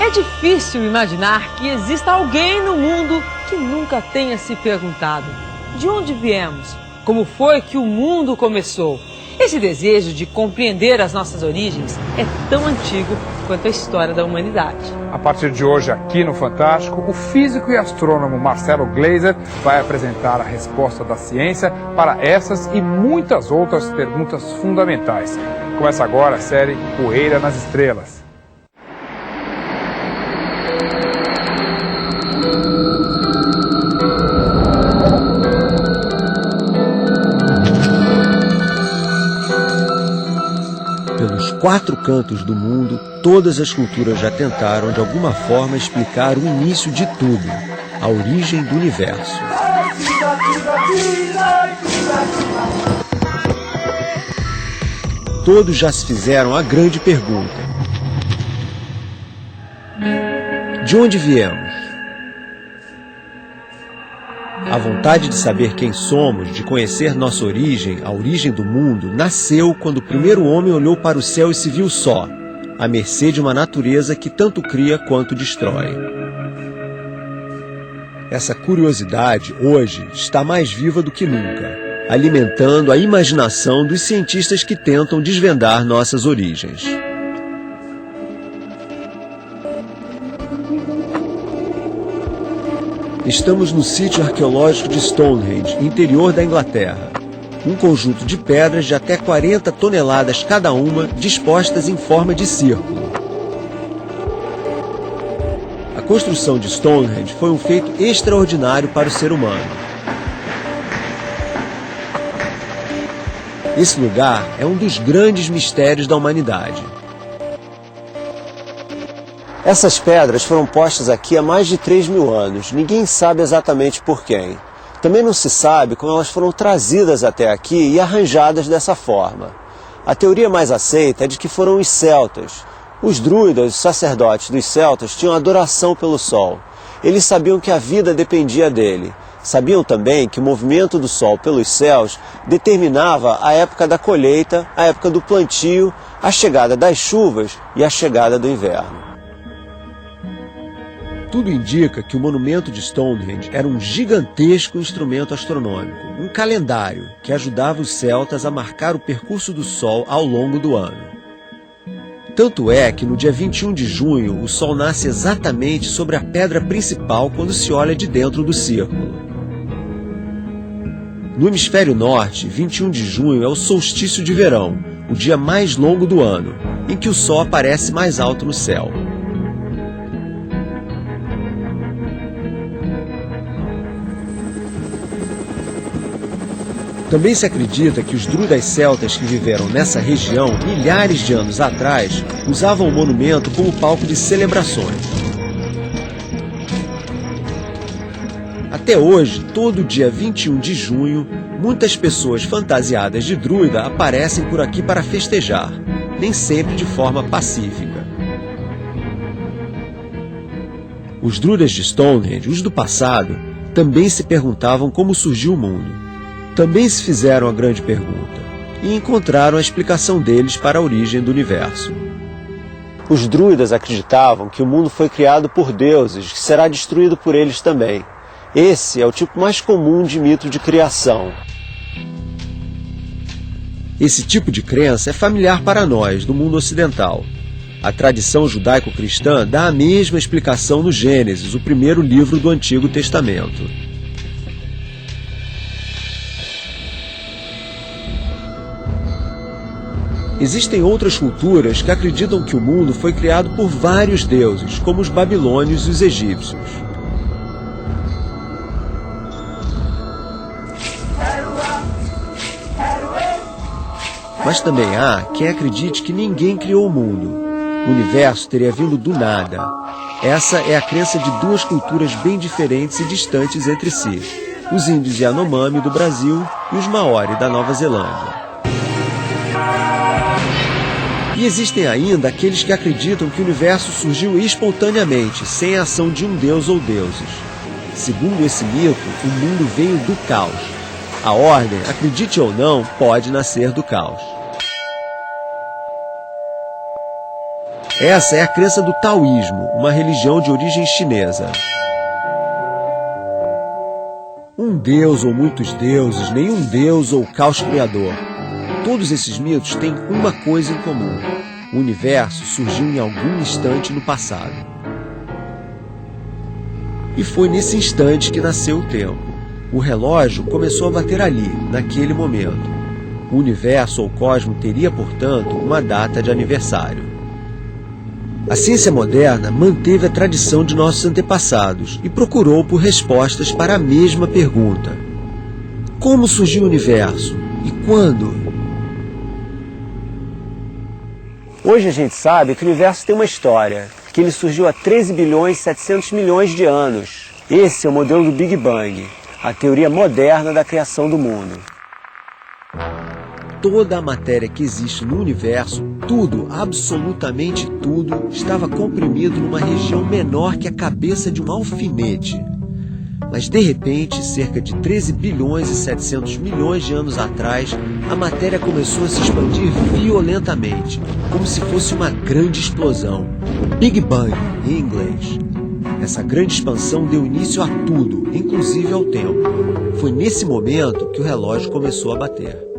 É difícil imaginar que exista alguém no mundo que nunca tenha se perguntado: de onde viemos? Como foi que o mundo começou? Esse desejo de compreender as nossas origens é tão antigo quanto a história da humanidade. A partir de hoje, aqui no Fantástico, o físico e astrônomo Marcelo Gleiser vai apresentar a resposta da ciência para essas e muitas outras perguntas fundamentais. Começa agora a série Poeira nas Estrelas. Pelos 4 cantos do mundo, todas as culturas já tentaram de alguma forma explicar o início de tudo, a origem do universo. Todos já se fizeram a grande pergunta: de onde viemos? A vontade de saber quem somos, de conhecer nossa origem, a origem do mundo, nasceu quando o primeiro homem olhou para o céu e se viu só, à mercê de uma natureza que tanto cria quanto destrói. Essa curiosidade, hoje, está mais viva do que nunca, alimentando a imaginação dos cientistas que tentam desvendar nossas origens. Estamos no sítio arqueológico de Stonehenge, interior da Inglaterra. Um conjunto de pedras de até 40 toneladas cada uma, dispostas em forma de círculo. A construção de Stonehenge foi um feito extraordinário para o ser humano. Esse lugar é um dos grandes mistérios da humanidade. Essas pedras foram postas aqui há mais de 3.000 anos. Ninguém sabe exatamente por quem. Também não se sabe como elas foram trazidas até aqui e arranjadas dessa forma. A teoria mais aceita é de que foram os celtas. Os druidas, os sacerdotes dos celtas, tinham adoração pelo sol. Eles sabiam que a vida dependia dele. Sabiam também que o movimento do sol pelos céus determinava a época da colheita, a época do plantio, a chegada das chuvas e a chegada do inverno. Tudo indica que o monumento de Stonehenge era um gigantesco instrumento astronômico, um calendário que ajudava os celtas a marcar o percurso do Sol ao longo do ano. Tanto é que no dia 21 de junho o Sol nasce exatamente sobre a pedra principal quando se olha de dentro do círculo. No hemisfério norte, 21 de junho é o solstício de verão, o dia mais longo do ano, em que o Sol aparece mais alto no céu. Também se acredita que os druidas celtas que viveram nessa região milhares de anos atrás usavam o monumento como palco de celebrações. Até hoje, todo dia 21 de junho, muitas pessoas fantasiadas de druida aparecem por aqui para festejar, nem sempre de forma pacífica. Os druidas de Stonehenge, os do passado, também se perguntavam como surgiu o mundo. Também se fizeram a grande pergunta e encontraram a explicação deles para a origem do universo. Os druidas acreditavam que o mundo foi criado por deuses, que será destruído por eles também. Esse é o tipo mais comum de mito de criação. Esse tipo de crença é familiar para nós, do mundo ocidental. A tradição judaico-cristã dá a mesma explicação no Gênesis, o primeiro livro do Antigo Testamento. Existem outras culturas que acreditam que o mundo foi criado por vários deuses, como os babilônios e os egípcios. Mas também há quem acredite que ninguém criou o mundo. O universo teria vindo do nada. Essa é a crença de 2 culturas bem diferentes e distantes entre si: os índios Yanomami do Brasil e os Maori da Nova Zelândia. E existem ainda aqueles que acreditam que o universo surgiu espontaneamente, sem a ação de um deus ou deuses. Segundo esse mito, o mundo veio do caos. A ordem, acredite ou não, pode nascer do caos. Essa é a crença do taoísmo, uma religião de origem chinesa. Um deus ou muitos deuses, nenhum deus ou caos criador. Todos esses mitos têm uma coisa em comum. O universo surgiu em algum instante no passado. E foi nesse instante que nasceu o tempo. O relógio começou a bater ali, naquele momento. O universo ou cosmo teria, portanto, uma data de aniversário. A ciência moderna manteve a tradição de nossos antepassados e procurou por respostas para a mesma pergunta. Como surgiu o universo? E quando? Hoje a gente sabe que o universo tem uma história, que ele surgiu há 13 bilhões e 700 milhões de anos. Esse é o modelo do Big Bang, a teoria moderna da criação do mundo. Toda a matéria que existe no universo, tudo, absolutamente tudo, estava comprimido numa região menor que a cabeça de um alfinete. Mas de repente, cerca de 13 bilhões e 700 milhões de anos atrás, a matéria começou a se expandir violentamente, como se fosse uma grande explosão. Big Bang, em inglês. Essa grande expansão deu início a tudo, inclusive ao tempo. Foi nesse momento que o relógio começou a bater.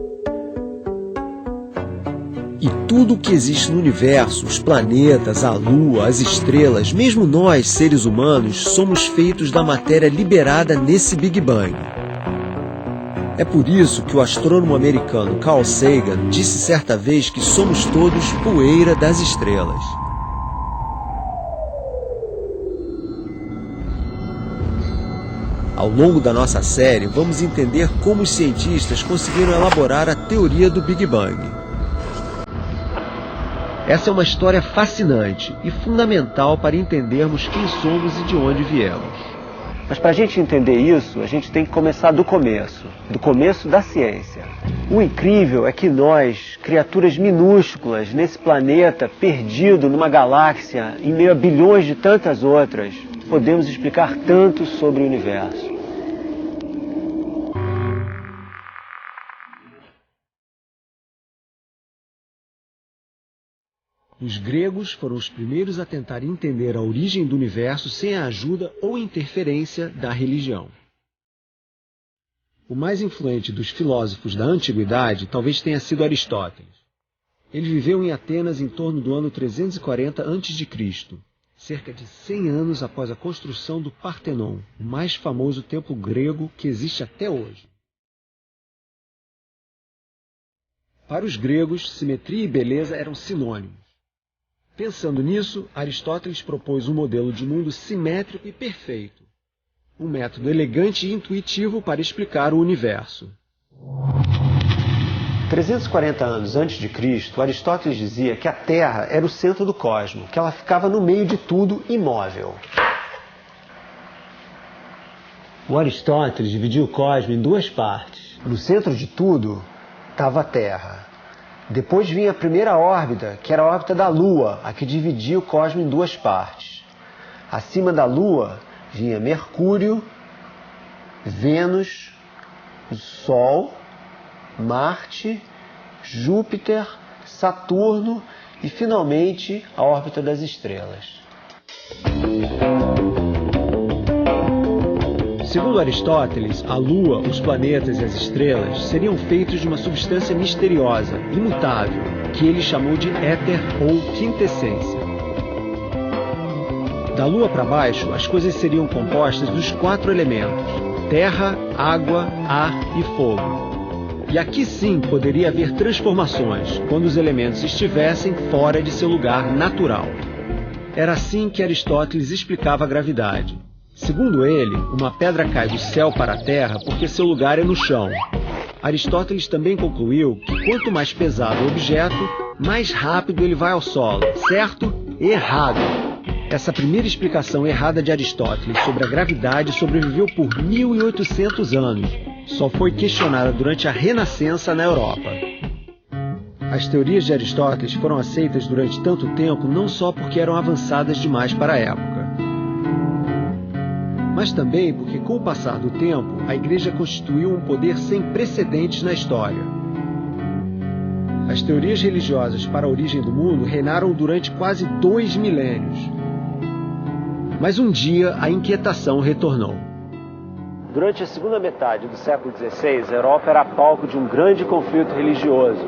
E tudo o que existe no universo, os planetas, a Lua, as estrelas, mesmo nós, seres humanos, somos feitos da matéria liberada nesse Big Bang. É por isso que o astrônomo americano Carl Sagan disse certa vez que somos todos poeira das estrelas. Ao longo da nossa série, vamos entender como os cientistas conseguiram elaborar a teoria do Big Bang. Essa é uma história fascinante e fundamental para entendermos quem somos e de onde viemos. Mas para a gente entender isso, a gente tem que começar do começo da ciência. O incrível é que nós, criaturas minúsculas nesse planeta perdido numa galáxia, em meio a bilhões de tantas outras, podemos explicar tanto sobre o universo. Os gregos foram os primeiros a tentar entender a origem do universo sem a ajuda ou interferência da religião. O mais influente dos filósofos da antiguidade talvez tenha sido Aristóteles. Ele viveu em Atenas em torno do ano 340 a.C., cerca de 100 anos após a construção do Partenon, o mais famoso templo grego que existe até hoje. Para os gregos, simetria e beleza eram sinônimos. Pensando nisso, Aristóteles propôs um modelo de mundo simétrico e perfeito, um método elegante e intuitivo para explicar o universo. 340 anos antes de Cristo, Aristóteles dizia que a Terra era o centro do cosmos, que ela ficava no meio de tudo imóvel. O Aristóteles dividiu o cosmos em duas partes. No centro de tudo estava a Terra. Depois vinha a primeira órbita, que era a órbita da Lua, a que dividia o cosmos em duas partes. Acima da Lua vinha Mercúrio, Vênus, o Sol, Marte, Júpiter, Saturno e, finalmente, a órbita das estrelas. Segundo Aristóteles, a Lua, os planetas e as estrelas seriam feitos de uma substância misteriosa, imutável, que ele chamou de éter ou quintessência. Da Lua para baixo, as coisas seriam compostas dos 4 elementos: terra, água, ar e fogo. E aqui sim poderia haver transformações, quando os elementos estivessem fora de seu lugar natural. Era assim que Aristóteles explicava a gravidade. Segundo ele, uma pedra cai do céu para a terra porque seu lugar é no chão. Aristóteles também concluiu que quanto mais pesado o objeto, mais rápido ele vai ao solo. Certo? Errado! Essa primeira explicação errada de Aristóteles sobre a gravidade sobreviveu por 1800 anos. Só foi questionada durante a Renascença na Europa. As teorias de Aristóteles foram aceitas durante tanto tempo não só porque eram avançadas demais para a época, mas também porque, com o passar do tempo, a Igreja constituiu um poder sem precedentes na história. As teorias religiosas para a origem do mundo reinaram durante quase 2 milênios. Mas um dia a inquietação retornou. Durante a segunda metade do século XVI, a Europa era palco de um grande conflito religioso.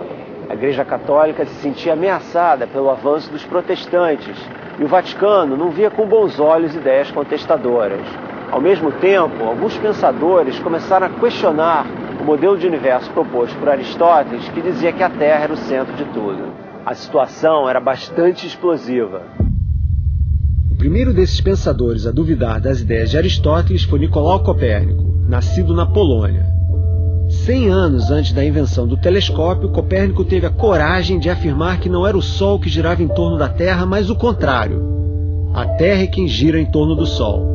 A Igreja Católica se sentia ameaçada pelo avanço dos protestantes e o Vaticano não via com bons olhos ideias contestadoras. Ao mesmo tempo, alguns pensadores começaram a questionar o modelo de universo proposto por Aristóteles, que dizia que a Terra era o centro de tudo. A situação era bastante explosiva. O primeiro desses pensadores a duvidar das ideias de Aristóteles foi Nicolau Copérnico, nascido na Polônia. 100 anos antes da invenção do telescópio, Copérnico teve a coragem de afirmar que não era o Sol que girava em torno da Terra, mas o contrário. A Terra é quem gira em torno do Sol.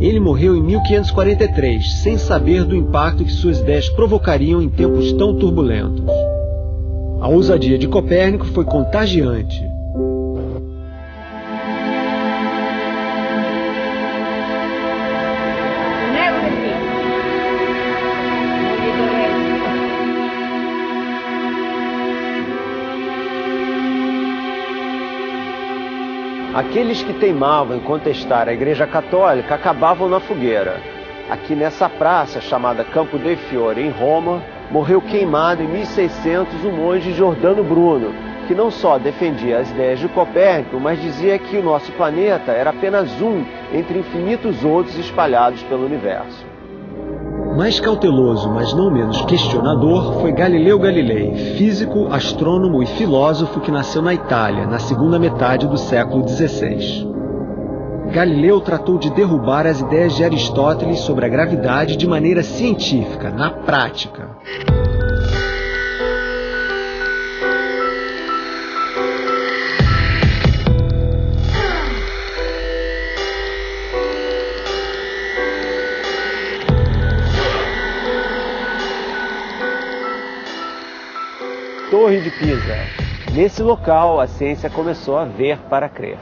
Ele morreu em 1543, sem saber do impacto que suas ideias provocariam em tempos tão turbulentos. A ousadia de Copérnico foi contagiante. Aqueles que teimavam em contestar a Igreja Católica acabavam na fogueira. Aqui nessa praça, chamada Campo dei Fiori, em Roma, morreu queimado em 1600 o monge Giordano Bruno, que não só defendia as ideias de Copérnico, mas dizia que o nosso planeta era apenas um entre infinitos outros espalhados pelo universo. Mais cauteloso, mas não menos questionador, foi Galileu Galilei, físico, astrônomo e filósofo que nasceu na Itália, na segunda metade do século XVI. Galileu tratou de derrubar as ideias de Aristóteles sobre a gravidade de maneira científica, na prática. Torre de Pisa. Nesse local, a ciência começou a ver para crer.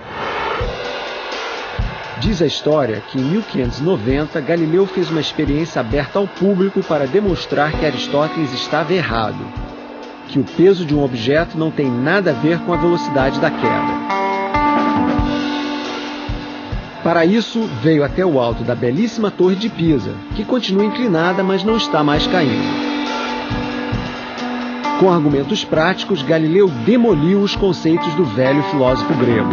Diz a história que em 1590, Galileu fez uma experiência aberta ao público para demonstrar que Aristóteles estava errado, que o peso de um objeto não tem nada a ver com a velocidade da queda. Para isso, veio até o alto da belíssima Torre de Pisa, que continua inclinada, mas não está mais caindo. Com argumentos práticos, Galileu demoliu os conceitos do velho filósofo grego.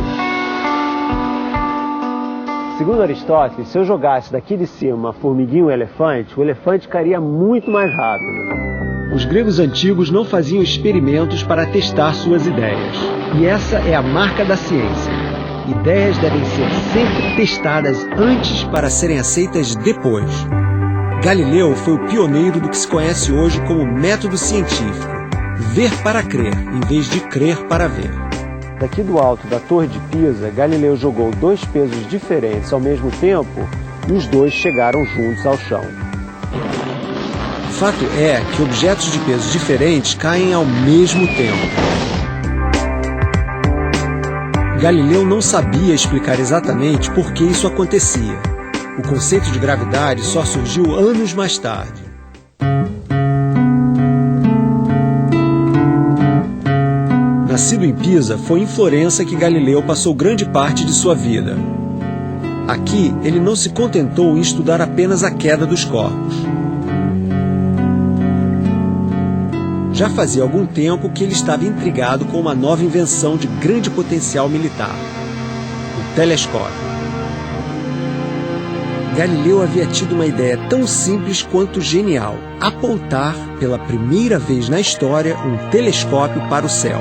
Segundo Aristóteles, se eu jogasse daqui de cima uma formiguinha e um elefante, o elefante cairia muito mais rápido. Os gregos antigos não faziam experimentos para testar suas ideias. E essa é a marca da ciência. Ideias devem ser sempre testadas antes para serem aceitas depois. Galileu foi o pioneiro do que se conhece hoje como método científico. Ver para crer, em vez de crer para ver. Daqui do alto da Torre de Pisa, Galileu jogou 2 pesos diferentes ao mesmo tempo e os 2 chegaram juntos ao chão. O fato é que objetos de pesos diferentes caem ao mesmo tempo. Galileu não sabia explicar exatamente por que isso acontecia. O conceito de gravidade só surgiu anos mais tarde. Nascido em Pisa, foi em Florença que Galileu passou grande parte de sua vida. Aqui, ele não se contentou em estudar apenas a queda dos corpos. Já fazia algum tempo que ele estava intrigado com uma nova invenção de grande potencial militar: o telescópio. Galileu havia tido uma ideia tão simples quanto genial: apontar, pela primeira vez na história, um telescópio para o céu.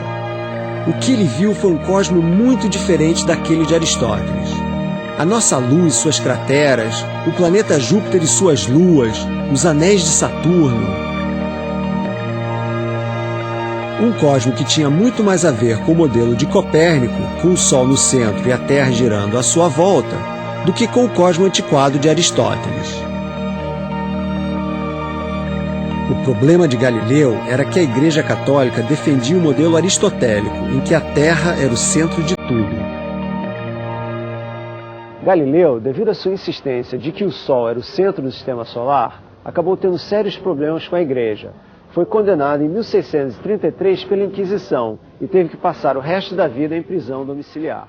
O que ele viu foi um cosmo muito diferente daquele de Aristóteles. A nossa luz e suas crateras, o planeta Júpiter e suas luas, os anéis de Saturno. Um cosmo que tinha muito mais a ver com o modelo de Copérnico, com o Sol no centro e a Terra girando à sua volta, do que com o cosmo antiquado de Aristóteles. O problema de Galileu era que a Igreja Católica defendia o modelo aristotélico, em que a Terra era o centro de tudo. Galileu, devido à sua insistência de que o Sol era o centro do sistema solar, acabou tendo sérios problemas com a Igreja. foi condenado em 1633 pela Inquisição e teve que passar o resto da vida em prisão domiciliar.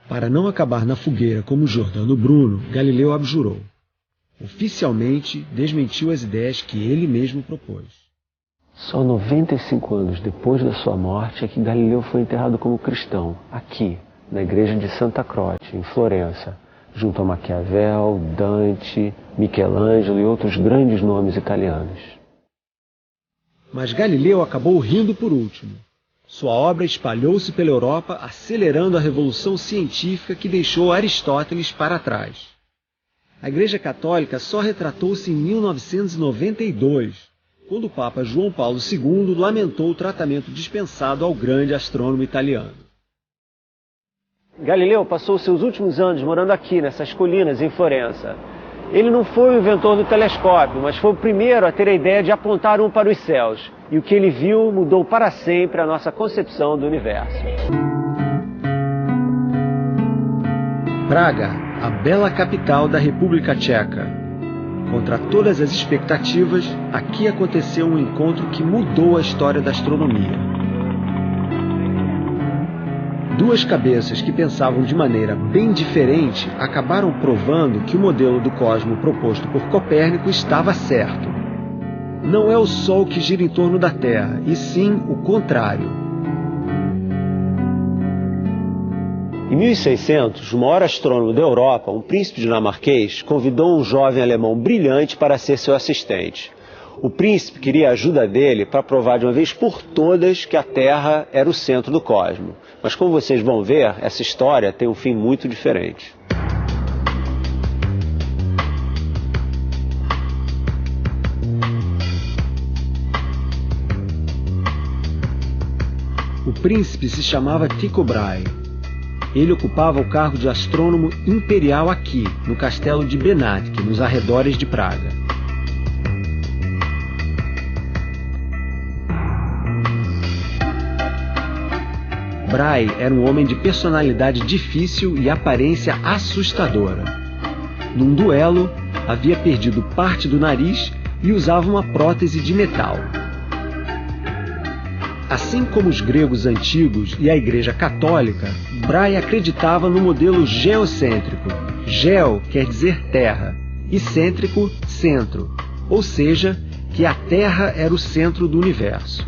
Para não acabar na fogueira como Giordano Bruno, Galileu abjurou. Oficialmente, desmentiu as ideias que ele mesmo propôs. Só 95 anos depois da sua morte é que Galileu foi enterrado como cristão, aqui, na igreja de Santa Croce, em Florença, junto a Maquiavel, Dante, Michelangelo e outros grandes nomes italianos. Mas Galileu acabou rindo por último. Sua obra espalhou-se pela Europa, acelerando a revolução científica que deixou Aristóteles para trás. A Igreja Católica só retratou-se em 1992, quando o Papa João Paulo II lamentou o tratamento dispensado ao grande astrônomo italiano. Galileu passou seus últimos anos morando aqui, nessas colinas, em Florença. Ele não foi o inventor do telescópio, mas foi o primeiro a ter a ideia de apontar um para os céus. E o que ele viu mudou para sempre a nossa concepção do universo. Praga, a bela capital da República Tcheca. Contra todas as expectativas, aqui aconteceu um encontro que mudou a história da astronomia. Duas cabeças que pensavam de maneira bem diferente acabaram provando que o modelo do cosmos proposto por Copérnico estava certo. Não é o Sol que gira em torno da Terra, e sim o contrário. Em 1600, o maior astrônomo da Europa, um príncipe dinamarquês, convidou um jovem alemão brilhante para ser seu assistente. O príncipe queria a ajuda dele para provar de uma vez por todas que a Terra era o centro do cosmos. Mas como vocês vão ver, essa história tem um fim muito diferente. O príncipe se chamava Tycho Brahe. Ele ocupava o cargo de astrônomo imperial aqui, no castelo de Benátky, nos arredores de Praga. Brahe era um homem de personalidade difícil e aparência assustadora. Num duelo, havia perdido parte do nariz e usava uma prótese de metal. Assim como os gregos antigos e a Igreja Católica, Brahe acreditava no modelo geocêntrico. Geo quer dizer terra e cêntrico, centro, ou seja, que a Terra era o centro do universo.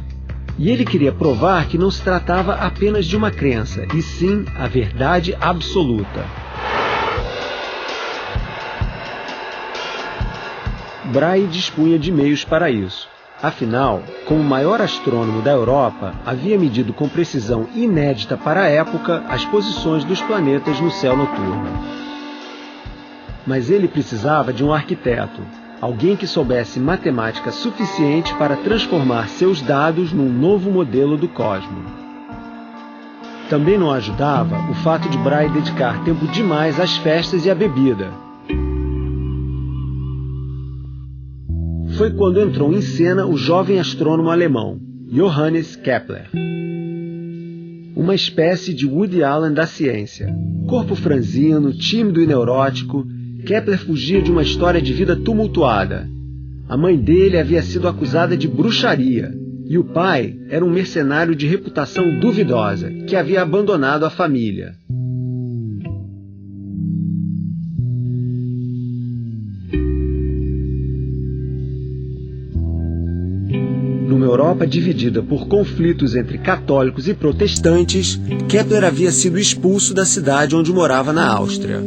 E ele queria provar que não se tratava apenas de uma crença, e sim a verdade absoluta. Brahe dispunha de meios para isso. Afinal, como o maior astrônomo da Europa, havia medido com precisão inédita para a época as posições dos planetas no céu noturno. Mas ele precisava de um arquiteto, alguém que soubesse matemática suficiente para transformar seus dados num novo modelo do cosmos. Também não ajudava o fato de Brahe dedicar tempo demais às festas e à bebida. Foi quando entrou em cena o jovem astrônomo alemão, Johannes Kepler. Uma espécie de Woody Allen da ciência. Corpo franzino, tímido e neurótico, Kepler fugia de uma história de vida tumultuada. A mãe dele havia sido acusada de bruxaria, e o pai era um mercenário de reputação duvidosa, que havia abandonado a família. Numa Europa dividida por conflitos entre católicos e protestantes, Kepler havia sido expulso da cidade onde morava na Áustria.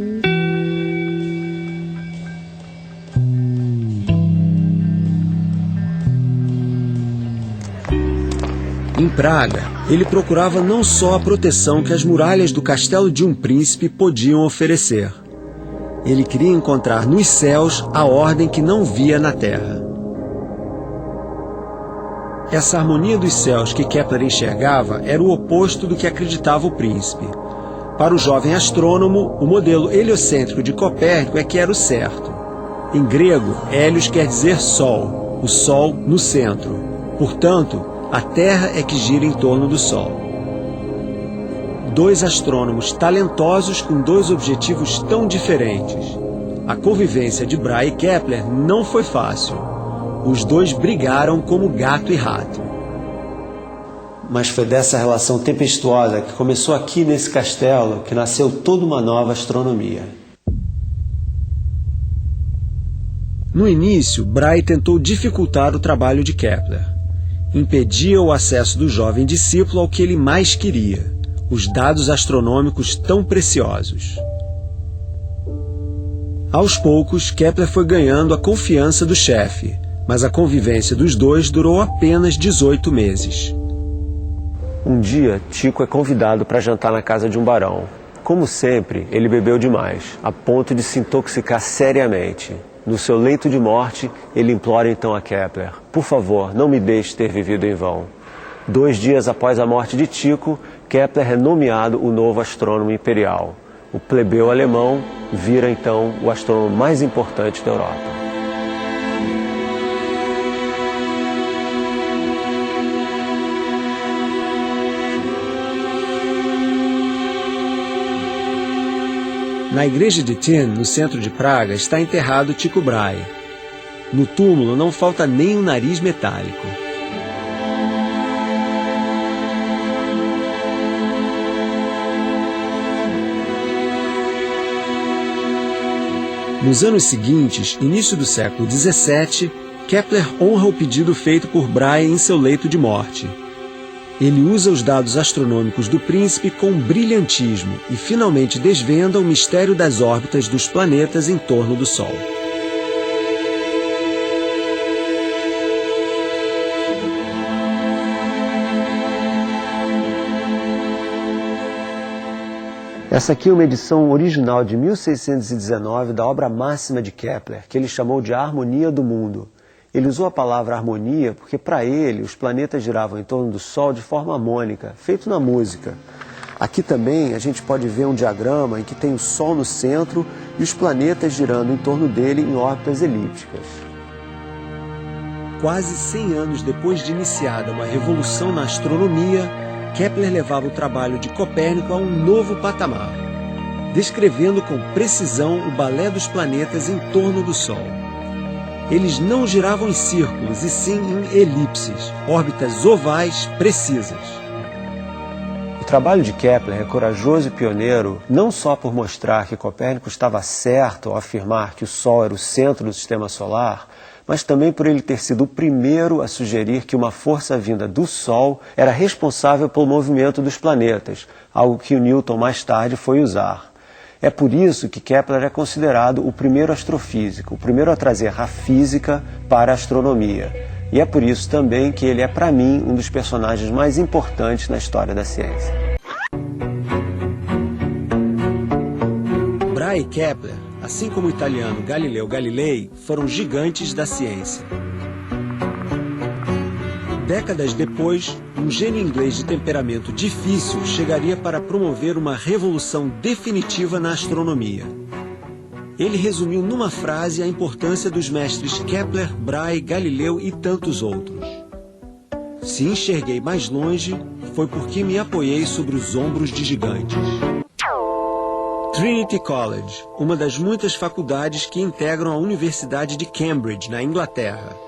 Em Praga, ele procurava não só a proteção que as muralhas do castelo de um príncipe podiam oferecer. Ele queria encontrar nos céus a ordem que não via na terra. Essa harmonia dos céus que Kepler enxergava era o oposto do que acreditava o príncipe. Para o jovem astrônomo, o modelo heliocêntrico de Copérnico é que era o certo. Em grego, Hélios quer dizer sol, o Sol no centro. Portanto, a Terra é que gira em torno do Sol. Dois astrônomos talentosos com dois objetivos tão diferentes. A convivência de Brahe e Kepler não foi fácil. Os dois brigaram como gato e rato. Mas foi dessa relação tempestuosa que começou aqui nesse castelo que nasceu toda uma nova astronomia. No início, Brahe tentou dificultar o trabalho de Kepler. Impedia o acesso do jovem discípulo ao que ele mais queria, os dados astronômicos tão preciosos. Aos poucos, Kepler foi ganhando a confiança do chefe, mas a convivência dos dois durou apenas 18 meses. Um dia, Tycho é convidado para jantar na casa de um barão. Como sempre, ele bebeu demais, a ponto de se intoxicar seriamente. No seu leito de morte, ele implora então a Kepler: por favor, não me deixe ter vivido em vão. 2 dias após a morte de Tycho, Kepler é nomeado o novo astrônomo imperial. O plebeu alemão vira então o astrônomo mais importante da Europa. Na igreja de Tin, no centro de Praga, está enterrado Tycho Brahe. No túmulo não falta nem um nariz metálico. Nos anos seguintes, início do século XVII, Kepler honra o pedido feito por Brahe em seu leito de morte. Ele usa os dados astronômicos do príncipe com brilhantismo e finalmente desvenda o mistério das órbitas dos planetas em torno do Sol. Essa aqui é uma edição original de 1619 da obra máxima de Kepler, que ele chamou de A Harmonia do Mundo. Ele usou a palavra harmonia porque, para ele, os planetas giravam em torno do Sol de forma harmônica, feito na música. Aqui também a gente pode ver um diagrama em que tem o Sol no centro e os planetas girando em torno dele em órbitas elípticas. Quase 100 anos depois de iniciada uma revolução na astronomia, Kepler levava o trabalho de Copérnico a um novo patamar, descrevendo com precisão o balé dos planetas em torno do Sol. Eles não giravam em círculos, e sim em elipses, órbitas ovais precisas. O trabalho de Kepler é corajoso e pioneiro não só por mostrar que Copérnico estava certo ao afirmar que o Sol era o centro do sistema solar, mas também por ele ter sido o primeiro a sugerir que uma força vinda do Sol era responsável pelo movimento dos planetas, algo que o Newton mais tarde foi usar. É por isso que Kepler é considerado o primeiro astrofísico, o primeiro a trazer a física para a astronomia. E é por isso também que ele é, para mim, um dos personagens mais importantes na história da ciência. Brahe e Kepler, assim como o italiano Galileu Galilei, foram gigantes da ciência. Décadas depois, um gênio inglês de temperamento difícil chegaria para promover uma revolução definitiva na astronomia. Ele resumiu numa frase a importância dos mestres Kepler, Brahe, Galileu e tantos outros. Se enxerguei mais longe, foi porque me apoiei sobre os ombros de gigantes. Trinity College, uma das muitas faculdades que integram a Universidade de Cambridge, na Inglaterra.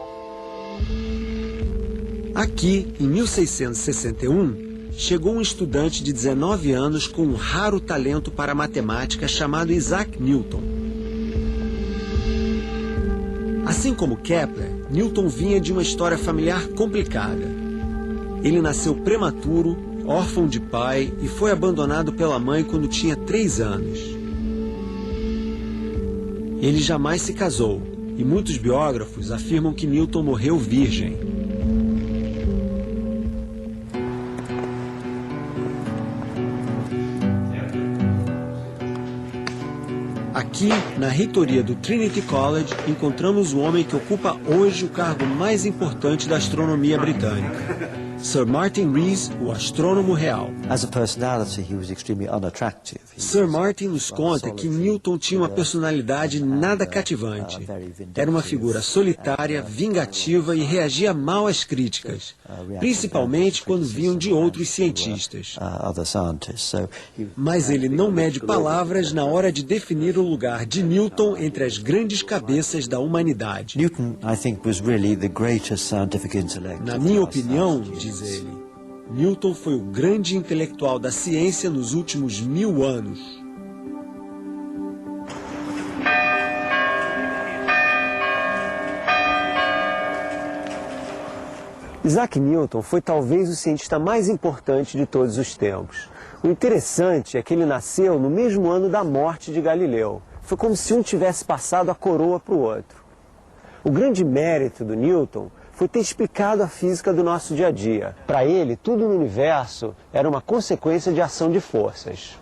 Aqui, em 1661, chegou um estudante de 19 anos com um raro talento para matemática chamado Isaac Newton. Assim como Kepler, Newton vinha de uma história familiar complicada. Ele nasceu prematuro, órfão de pai e foi abandonado pela mãe quando tinha 3 anos. Ele jamais se casou e muitos biógrafos afirmam que Newton morreu virgem. Aqui, na reitoria do Trinity College, encontramos o homem que ocupa hoje o cargo mais importante da astronomia britânica. Sir Martin Rees, o astrônomo real. As a personality, he was extremely unattractive. Sir Martin nos conta que Newton tinha uma personalidade nada cativante. Era uma figura solitária, vingativa e reagia mal às críticas, principalmente quando vinham de outros cientistas. Mas ele não mede palavras na hora de definir o lugar de Newton entre as grandes cabeças da humanidade. Newton, I think, was really the greatest scientific intellect. Na minha opinião, diz ele, Newton foi o grande intelectual da ciência nos últimos 1000 anos. Isaac Newton foi talvez o cientista mais importante de todos os tempos. O interessante é que ele nasceu no mesmo ano da morte de Galileu. Foi como se um tivesse passado a coroa para o outro. O grande mérito do Newton foi ter explicado a física do nosso dia a dia. Para ele, tudo no universo era uma consequência de ação de forças.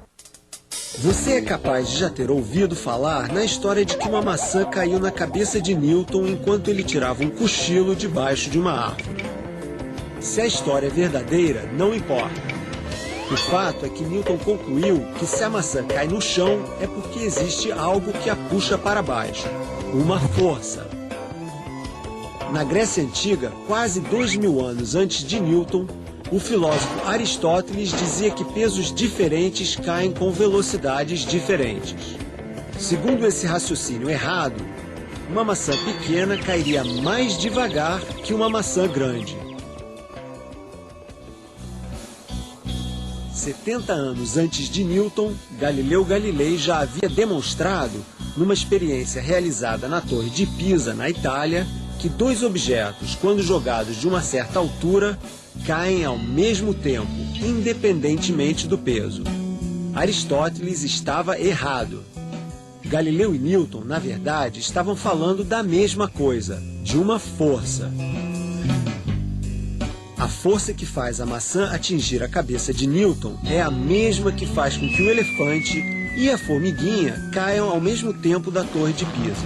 Você é capaz de já ter ouvido falar na história de que uma maçã caiu na cabeça de Newton enquanto ele tirava um cochilo debaixo de uma árvore. Se a história é verdadeira, não importa. O fato é que Newton concluiu que se a maçã cai no chão é porque existe algo que a puxa para baixo, uma força. Na Grécia Antiga, quase 2000 anos antes de Newton, o filósofo Aristóteles dizia que pesos diferentes caem com velocidades diferentes. Segundo esse raciocínio errado, uma maçã pequena cairia mais devagar que uma maçã grande. 70 anos antes de Newton, Galileu Galilei já havia demonstrado, numa experiência realizada na Torre de Pisa, na Itália, que dois objetos, quando jogados de uma certa altura, caem ao mesmo tempo, independentemente do peso. Aristóteles estava errado. Galileu e Newton, na verdade, estavam falando da mesma coisa, de uma força. A força que faz a maçã atingir a cabeça de Newton é a mesma que faz com que o elefante e a formiguinha caiam ao mesmo tempo da Torre de Pisa.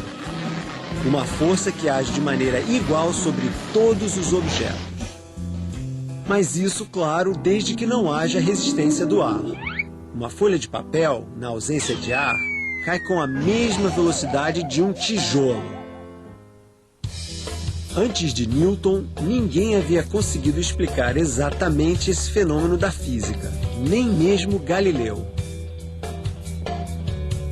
Uma força que age de maneira igual sobre todos os objetos. Mas isso, claro, desde que não haja resistência do ar. Uma folha de papel, na ausência de ar, cai com a mesma velocidade de um tijolo. Antes de Newton, ninguém havia conseguido explicar exatamente esse fenômeno da física, nem mesmo Galileu.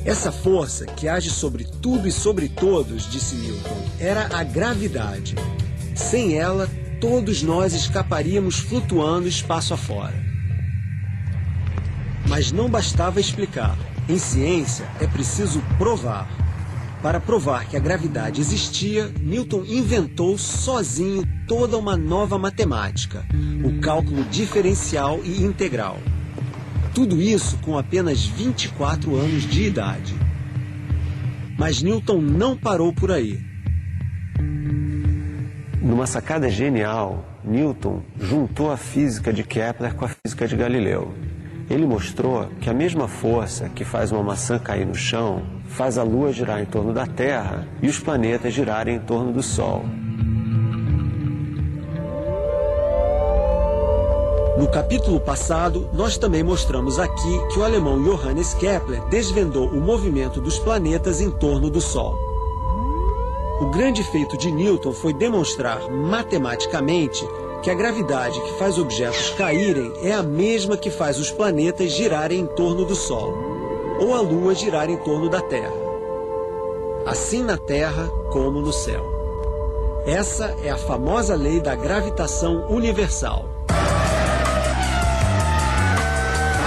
Essa força que age sobre tudo e sobre todos, disse Newton, era a gravidade. Sem ela, todos nós escaparíamos flutuando espaço afora. Mas não bastava explicar. Em ciência, é preciso provar. Para provar que a gravidade existia, Newton inventou sozinho toda uma nova matemática, o cálculo diferencial e integral. Tudo isso com apenas 24 anos de idade. Mas Newton não parou por aí. Numa sacada genial, Newton juntou a física de Kepler com a física de Galileu. Ele mostrou que a mesma força que faz uma maçã cair no chão faz a Lua girar em torno da Terra e os planetas girarem em torno do Sol. No capítulo passado, nós também mostramos aqui que o alemão Johannes Kepler desvendou o movimento dos planetas em torno do Sol. O grande feito de Newton foi demonstrar matematicamente que a gravidade que faz objetos caírem é a mesma que faz os planetas girarem em torno do Sol, ou a Lua girar em torno da Terra. Assim na Terra como no céu. Essa é a famosa lei da gravitação universal.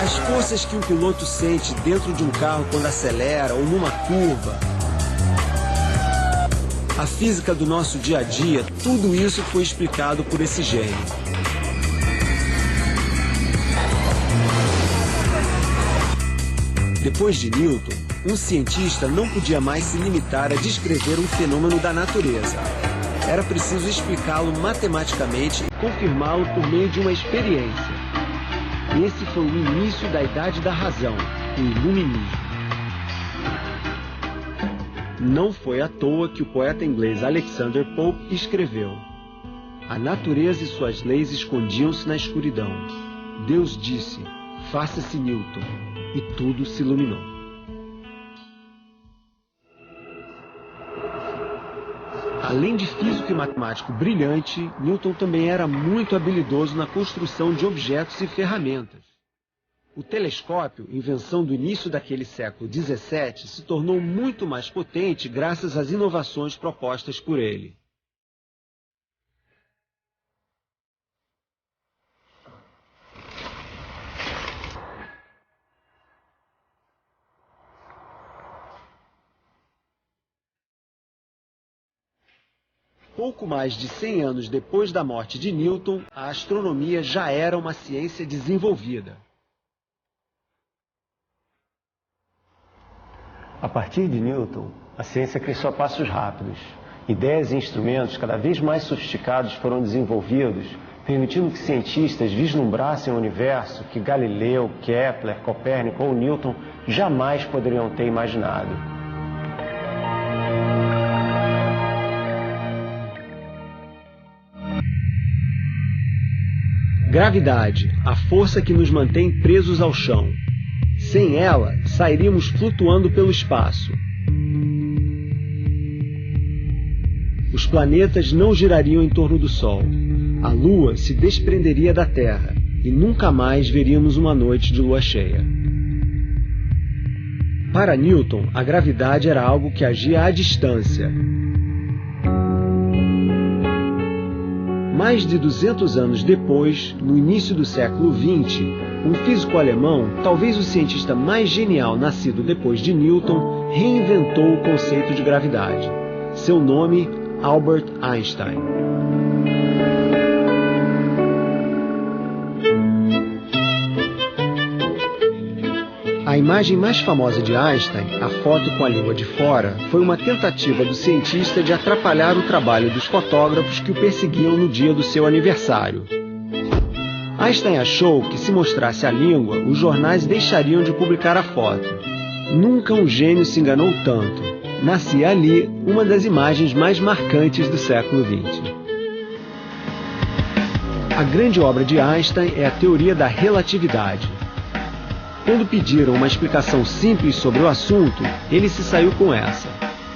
As forças que um piloto sente dentro de um carro quando acelera ou numa curva, a física do nosso dia a dia, tudo isso foi explicado por esse gênio. Depois de Newton, um cientista não podia mais se limitar a descrever um fenômeno da natureza. Era preciso explicá-lo matematicamente e confirmá-lo por meio de uma experiência. Esse foi o início da Idade da Razão, o Iluminismo. Não foi à toa que o poeta inglês Alexander Pope escreveu: A natureza e suas leis escondiam-se na escuridão. Deus disse: faça-se Newton, e tudo se iluminou. Além de físico e matemático brilhante, Newton também era muito habilidoso na construção de objetos e ferramentas. O telescópio, invenção do início daquele século XVII, se tornou muito mais potente graças às inovações propostas por ele. Pouco mais de 100 anos depois da morte de Newton, a astronomia já era uma ciência desenvolvida. A partir de Newton, a ciência cresceu a passos rápidos. Ideias e instrumentos cada vez mais sofisticados foram desenvolvidos, permitindo que cientistas vislumbrassem o universo que Galileu, Kepler, Copérnico ou Newton jamais poderiam ter imaginado. Gravidade, a força que nos mantém presos ao chão. Sem ela, sairíamos flutuando pelo espaço. Os planetas não girariam em torno do Sol. A Lua se desprenderia da Terra e nunca mais veríamos uma noite de lua cheia. Para Newton, a gravidade era algo que agia à distância. Mais de 200 anos depois, no início do século XX, um físico alemão, talvez o cientista mais genial nascido depois de Newton, reinventou o conceito de gravidade. Seu nome, Albert Einstein. A imagem mais famosa de Einstein, a foto com a língua de fora, foi uma tentativa do cientista de atrapalhar o trabalho dos fotógrafos que o perseguiam no dia do seu aniversário. Einstein achou que se mostrasse a língua, os jornais deixariam de publicar a foto. Nunca um gênio se enganou tanto. Nascia ali uma das imagens mais marcantes do século XX. A grande obra de Einstein é a teoria da relatividade. Quando pediram uma explicação simples sobre o assunto, ele se saiu com essa: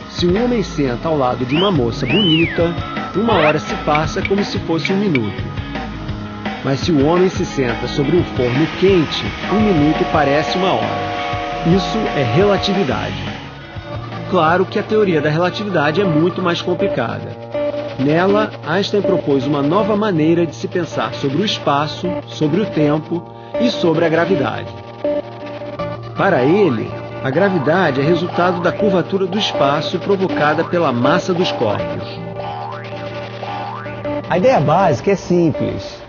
se um homem senta ao lado de uma moça bonita, 1 hora se passa como se fosse 1 minuto. Mas se o homem se senta sobre um forno quente, 1 minuto parece 1 hora. Isso é relatividade. Claro que a teoria da relatividade é muito mais complicada. Nela, Einstein propôs uma nova maneira de se pensar sobre o espaço, sobre o tempo e sobre a gravidade. Para ele, a gravidade é resultado da curvatura do espaço provocada pela massa dos corpos. A ideia básica é simples.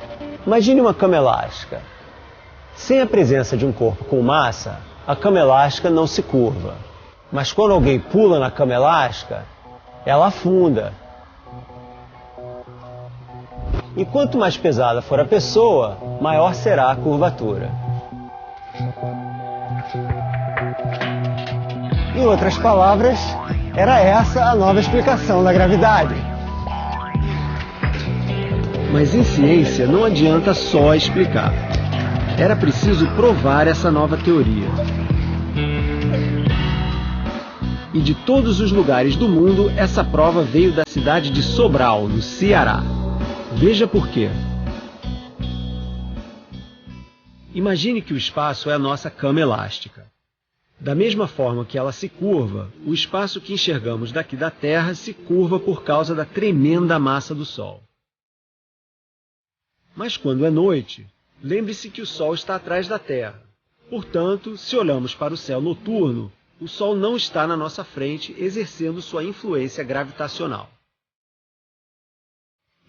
Imagine uma cama elástica. Sem a presença de um corpo com massa, a cama elástica não se curva. Mas quando alguém pula na cama elástica, ela afunda. E quanto mais pesada for a pessoa, maior será a curvatura. Em outras palavras, era essa a nova explicação da gravidade. Mas em ciência não adianta só explicar. Era preciso provar essa nova teoria. E de todos os lugares do mundo, essa prova veio da cidade de Sobral, no Ceará. Veja por quê. Imagine que o espaço é a nossa cama elástica. Da mesma forma que ela se curva, o espaço que enxergamos daqui da Terra se curva por causa da tremenda massa do Sol. Mas quando é noite, lembre-se que o Sol está atrás da Terra. Portanto, se olhamos para o céu noturno, o Sol não está na nossa frente, exercendo sua influência gravitacional.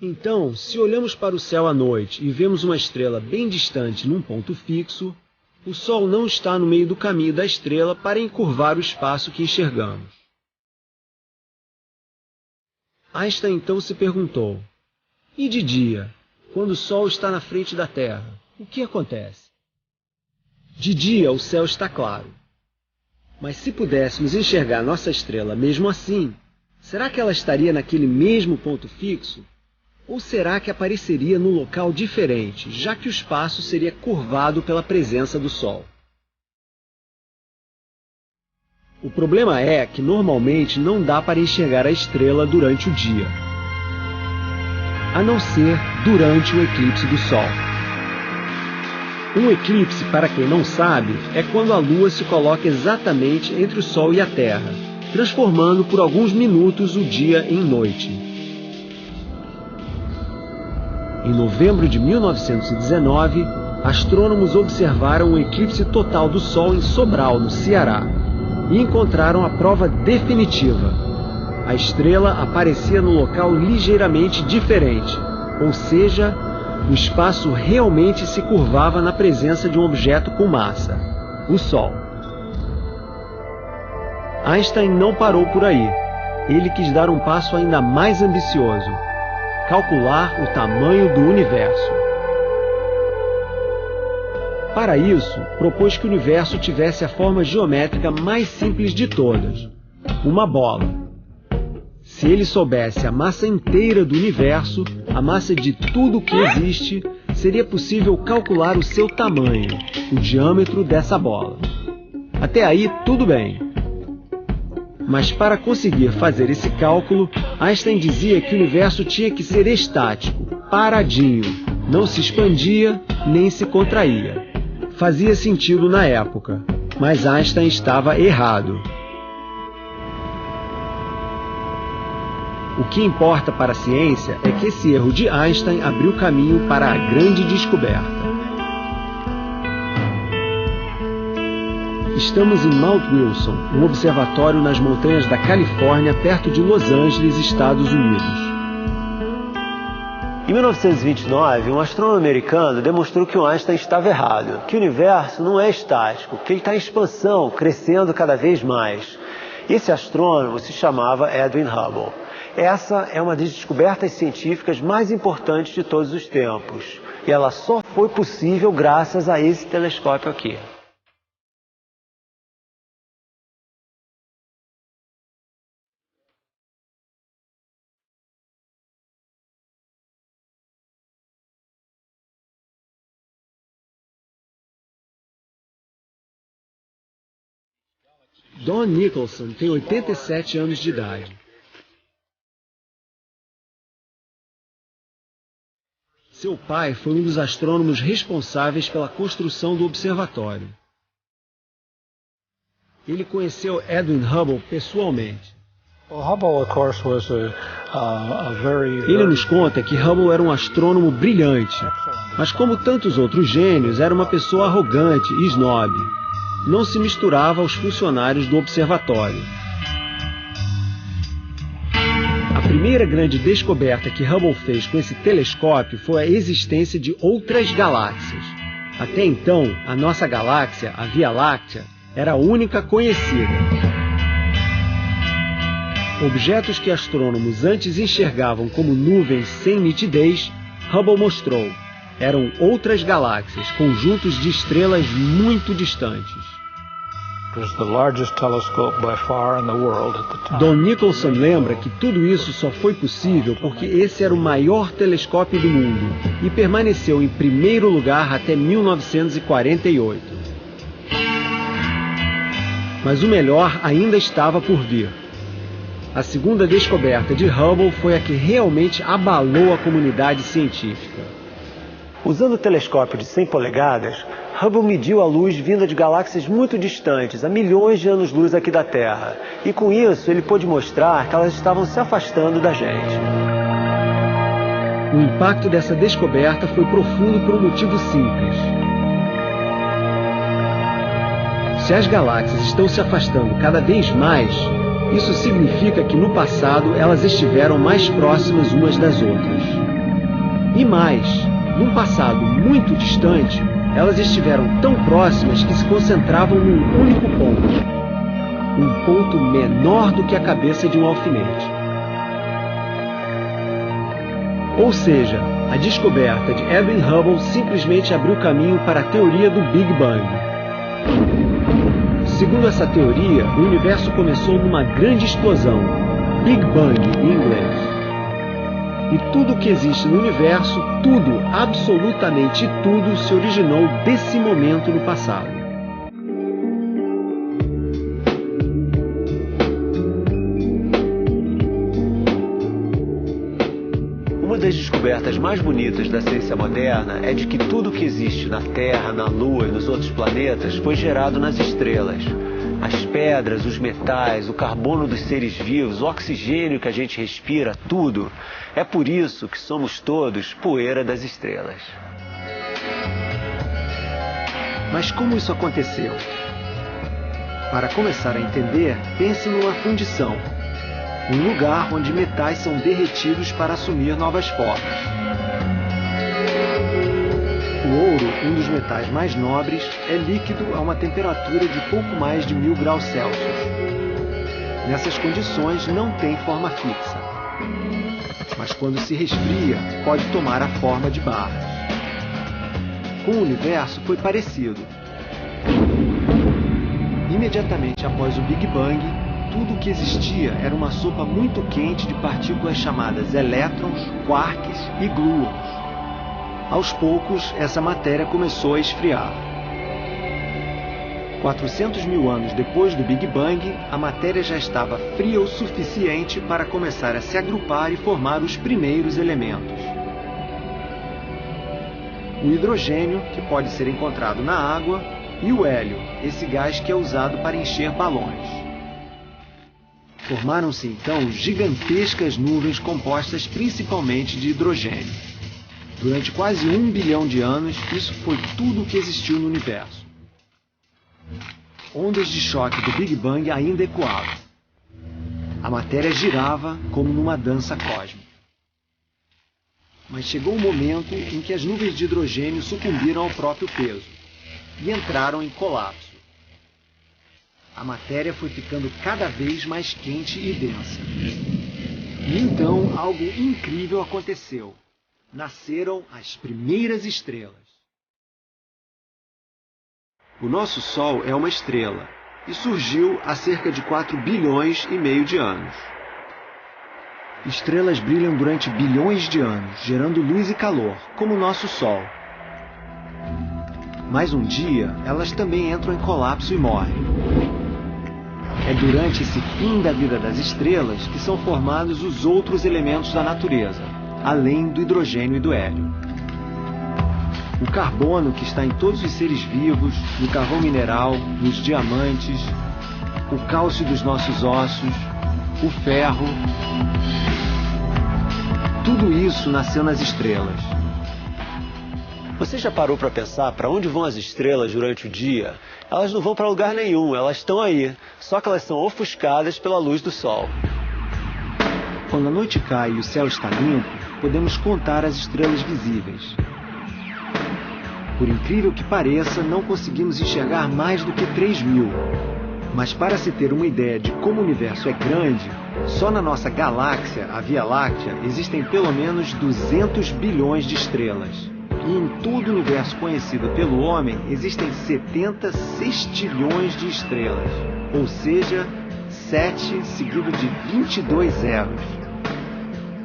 Então, se olhamos para o céu à noite e vemos uma estrela bem distante num ponto fixo, o Sol não está no meio do caminho da estrela para encurvar o espaço que enxergamos. Einstein então se perguntou: e de dia, quando o Sol está na frente da Terra, o que acontece? De dia o céu está claro. Mas se pudéssemos enxergar nossa estrela mesmo assim, será que ela estaria naquele mesmo ponto fixo? Ou será que apareceria num local diferente, já que o espaço seria curvado pela presença do Sol? O problema é que normalmente não dá para enxergar a estrela durante o dia, a não ser durante o eclipse do Sol. Um eclipse, para quem não sabe, é quando a Lua se coloca exatamente entre o Sol e a Terra, transformando por alguns minutos o dia em noite. Em novembro de 1919, astrônomos observaram um eclipse total do Sol em Sobral, no Ceará, e encontraram a prova definitiva. A estrela aparecia no local ligeiramente diferente, ou seja, o espaço realmente se curvava na presença de um objeto com massa, o Sol. Einstein não parou por aí. Ele quis dar um passo ainda mais ambicioso: calcular o tamanho do universo. Para isso, propôs que o universo tivesse a forma geométrica mais simples de todas, uma bola. Se ele soubesse a massa inteira do universo, a massa de tudo que existe, seria possível calcular o seu tamanho, o diâmetro dessa bola. Até aí, tudo bem. Mas para conseguir fazer esse cálculo, Einstein dizia que o universo tinha que ser estático, paradinho, não se expandia nem se contraía. Fazia sentido na época, mas Einstein estava errado. O que importa para a ciência é que esse erro de Einstein abriu caminho para a grande descoberta. Estamos em Mount Wilson, um observatório nas montanhas da Califórnia, perto de Los Angeles, Estados Unidos. Em 1929, um astrônomo americano demonstrou que o Einstein estava errado, que o universo não é estático, que ele está em expansão, crescendo cada vez mais. Esse astrônomo se chamava Edwin Hubble. Essa é uma das descobertas científicas mais importantes de todos os tempos. E ela só foi possível graças a esse telescópio aqui. Don Nicholson tem 87 anos de idade. Seu pai foi um dos astrônomos responsáveis pela construção do observatório. Ele conheceu Edwin Hubble pessoalmente. Ele nos conta que Hubble era um astrônomo brilhante, mas como tantos outros gênios, era uma pessoa arrogante e snob. Não se misturava aos funcionários do observatório. A primeira grande descoberta que Hubble fez com esse telescópio foi a existência de outras galáxias. Até então, a nossa galáxia, a Via Láctea, era a única conhecida. Objetos que astrônomos antes enxergavam como nuvens sem nitidez, Hubble mostrou. Eram outras galáxias, conjuntos de estrelas muito distantes. Don Nicholson lembra que tudo isso só foi possível porque esse era o maior telescópio do mundo e permaneceu em primeiro lugar até 1948. Mas o melhor ainda estava por vir. A segunda descoberta de Hubble foi a que realmente abalou a comunidade científica. Usando o telescópio de 100 polegadas, Hubble mediu a luz vinda de galáxias muito distantes, a milhões de anos-luz aqui da Terra. E com isso, ele pôde mostrar que elas estavam se afastando da gente. O impacto dessa descoberta foi profundo por um motivo simples. Se as galáxias estão se afastando cada vez mais, isso significa que no passado elas estiveram mais próximas umas das outras. E mais, num passado muito distante, elas estiveram tão próximas que se concentravam num único ponto. Um ponto menor do que a cabeça de um alfinete. Ou seja, a descoberta de Edwin Hubble simplesmente abriu caminho para a teoria do Big Bang. Segundo essa teoria, o universo começou numa grande explosão, Big Bang em inglês. E tudo que existe no universo, tudo, absolutamente tudo, se originou desse momento no passado. Uma das descobertas mais bonitas da ciência moderna é de que tudo que existe na Terra, na Lua e nos outros planetas foi gerado nas estrelas. As pedras, os metais, o carbono dos seres vivos, o oxigênio que a gente respira, tudo. É por isso que somos todos poeira das estrelas. Mas como isso aconteceu? Para começar a entender, pense numa fundição. Um lugar onde metais são derretidos para assumir novas formas. O ouro, um dos metais mais nobres, é líquido a uma temperatura de pouco mais de 1000 graus Celsius. Nessas condições não tem forma fixa. Mas quando se resfria, pode tomar a forma de barras. Com o universo foi parecido. Imediatamente após o Big Bang, tudo o que existia era uma sopa muito quente de partículas chamadas elétrons, quarks e gluons. Aos poucos, essa matéria começou a esfriar. 400 mil anos depois do Big Bang, a matéria já estava fria o suficiente para começar a se agrupar e formar os primeiros elementos. O hidrogênio, que pode ser encontrado na água, e o hélio, esse gás que é usado para encher balões. Formaram-se então gigantescas nuvens compostas principalmente de hidrogênio. Durante quase 1 bilhão de anos, isso foi tudo o que existiu no universo. Ondas de choque do Big Bang ainda ecoavam. A matéria girava como numa dança cósmica. Mas chegou um momento em que as nuvens de hidrogênio sucumbiram ao próprio peso e entraram em colapso. A matéria foi ficando cada vez mais quente e densa. E então algo incrível aconteceu. Nasceram as primeiras estrelas. O nosso Sol é uma estrela e surgiu há cerca de 4,5 bilhões de anos. Estrelas brilham durante bilhões de anos, gerando luz e calor, como o nosso Sol. Mas um dia, elas também entram em colapso e morrem. É durante esse fim da vida das estrelas que são formados os outros elementos da natureza, além do hidrogênio e do hélio. O carbono, que está em todos os seres vivos, no carvão mineral, nos diamantes, o cálcio dos nossos ossos, o ferro. Tudo isso nasceu nas estrelas. Você já parou para pensar para onde vão as estrelas durante o dia? Elas não vão para lugar nenhum, elas estão aí, só que elas são ofuscadas pela luz do Sol. Quando a noite cai e o céu está limpo, podemos contar as estrelas visíveis. Por incrível que pareça, não conseguimos enxergar mais do que 3.000. Mas para se ter uma ideia de como o universo é grande, só na nossa galáxia, a Via Láctea, existem pelo menos 200 bilhões de estrelas. E em todo o universo conhecido pelo homem, existem 70 sextilhões de estrelas. Ou seja, 7 seguido de 22 zeros.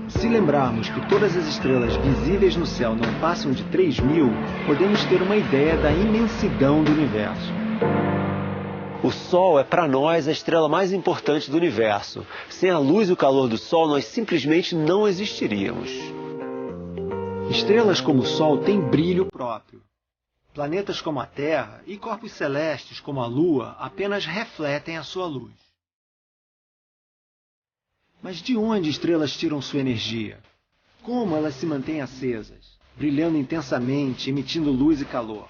Se lembrarmos que todas as estrelas visíveis no céu não passam de 3.000, podemos ter uma ideia da imensidão do universo. O Sol é para nós a estrela mais importante do universo. Sem a luz e o calor do Sol, nós simplesmente não existiríamos. Estrelas como o Sol têm brilho próprio. Planetas como a Terra e corpos celestes como a Lua apenas refletem a sua luz. Mas de onde estrelas tiram sua energia? Como elas se mantêm acesas, brilhando intensamente, emitindo luz e calor?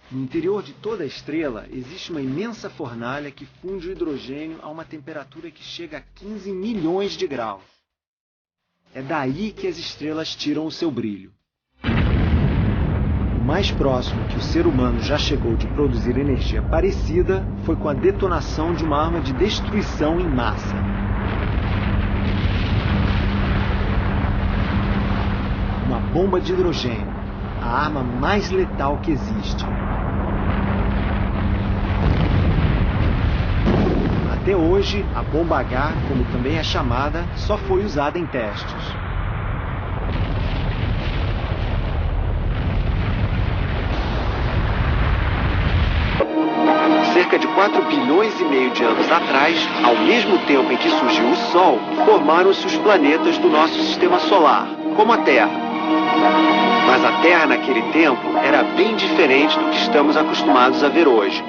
No interior de toda a estrela existe uma imensa fornalha que funde o hidrogênio a uma temperatura que chega a 15 milhões de graus. É daí que as estrelas tiram o seu brilho. O mais próximo que o ser humano já chegou de produzir energia parecida foi com a detonação de uma arma de destruição em massa. Uma bomba de hidrogênio, a arma mais letal que existe. A Até hoje, a bomba H, como também é chamada, só foi usada em testes. Cerca de 4 bilhões e meio de anos atrás, ao mesmo tempo em que surgiu o Sol, formaram-se os planetas do nosso sistema solar, como a Terra. Mas a Terra naquele tempo era bem diferente do que estamos acostumados a ver hoje.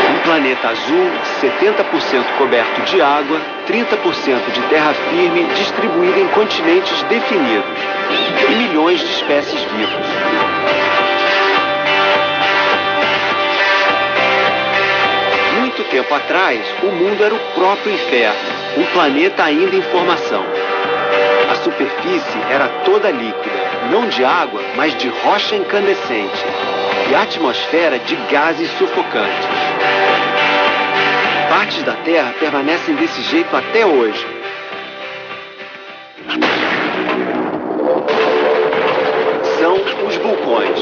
Um planeta azul, 70% coberto de água, 30% de terra firme, distribuída em continentes definidos, e milhões de espécies vivas. Muito tempo atrás, o mundo era o próprio inferno, um planeta ainda em formação. A superfície era toda líquida, não de água, mas de rocha incandescente, e a atmosfera de gases sufocantes. Partes da Terra permanecem desse jeito até hoje. São os vulcões.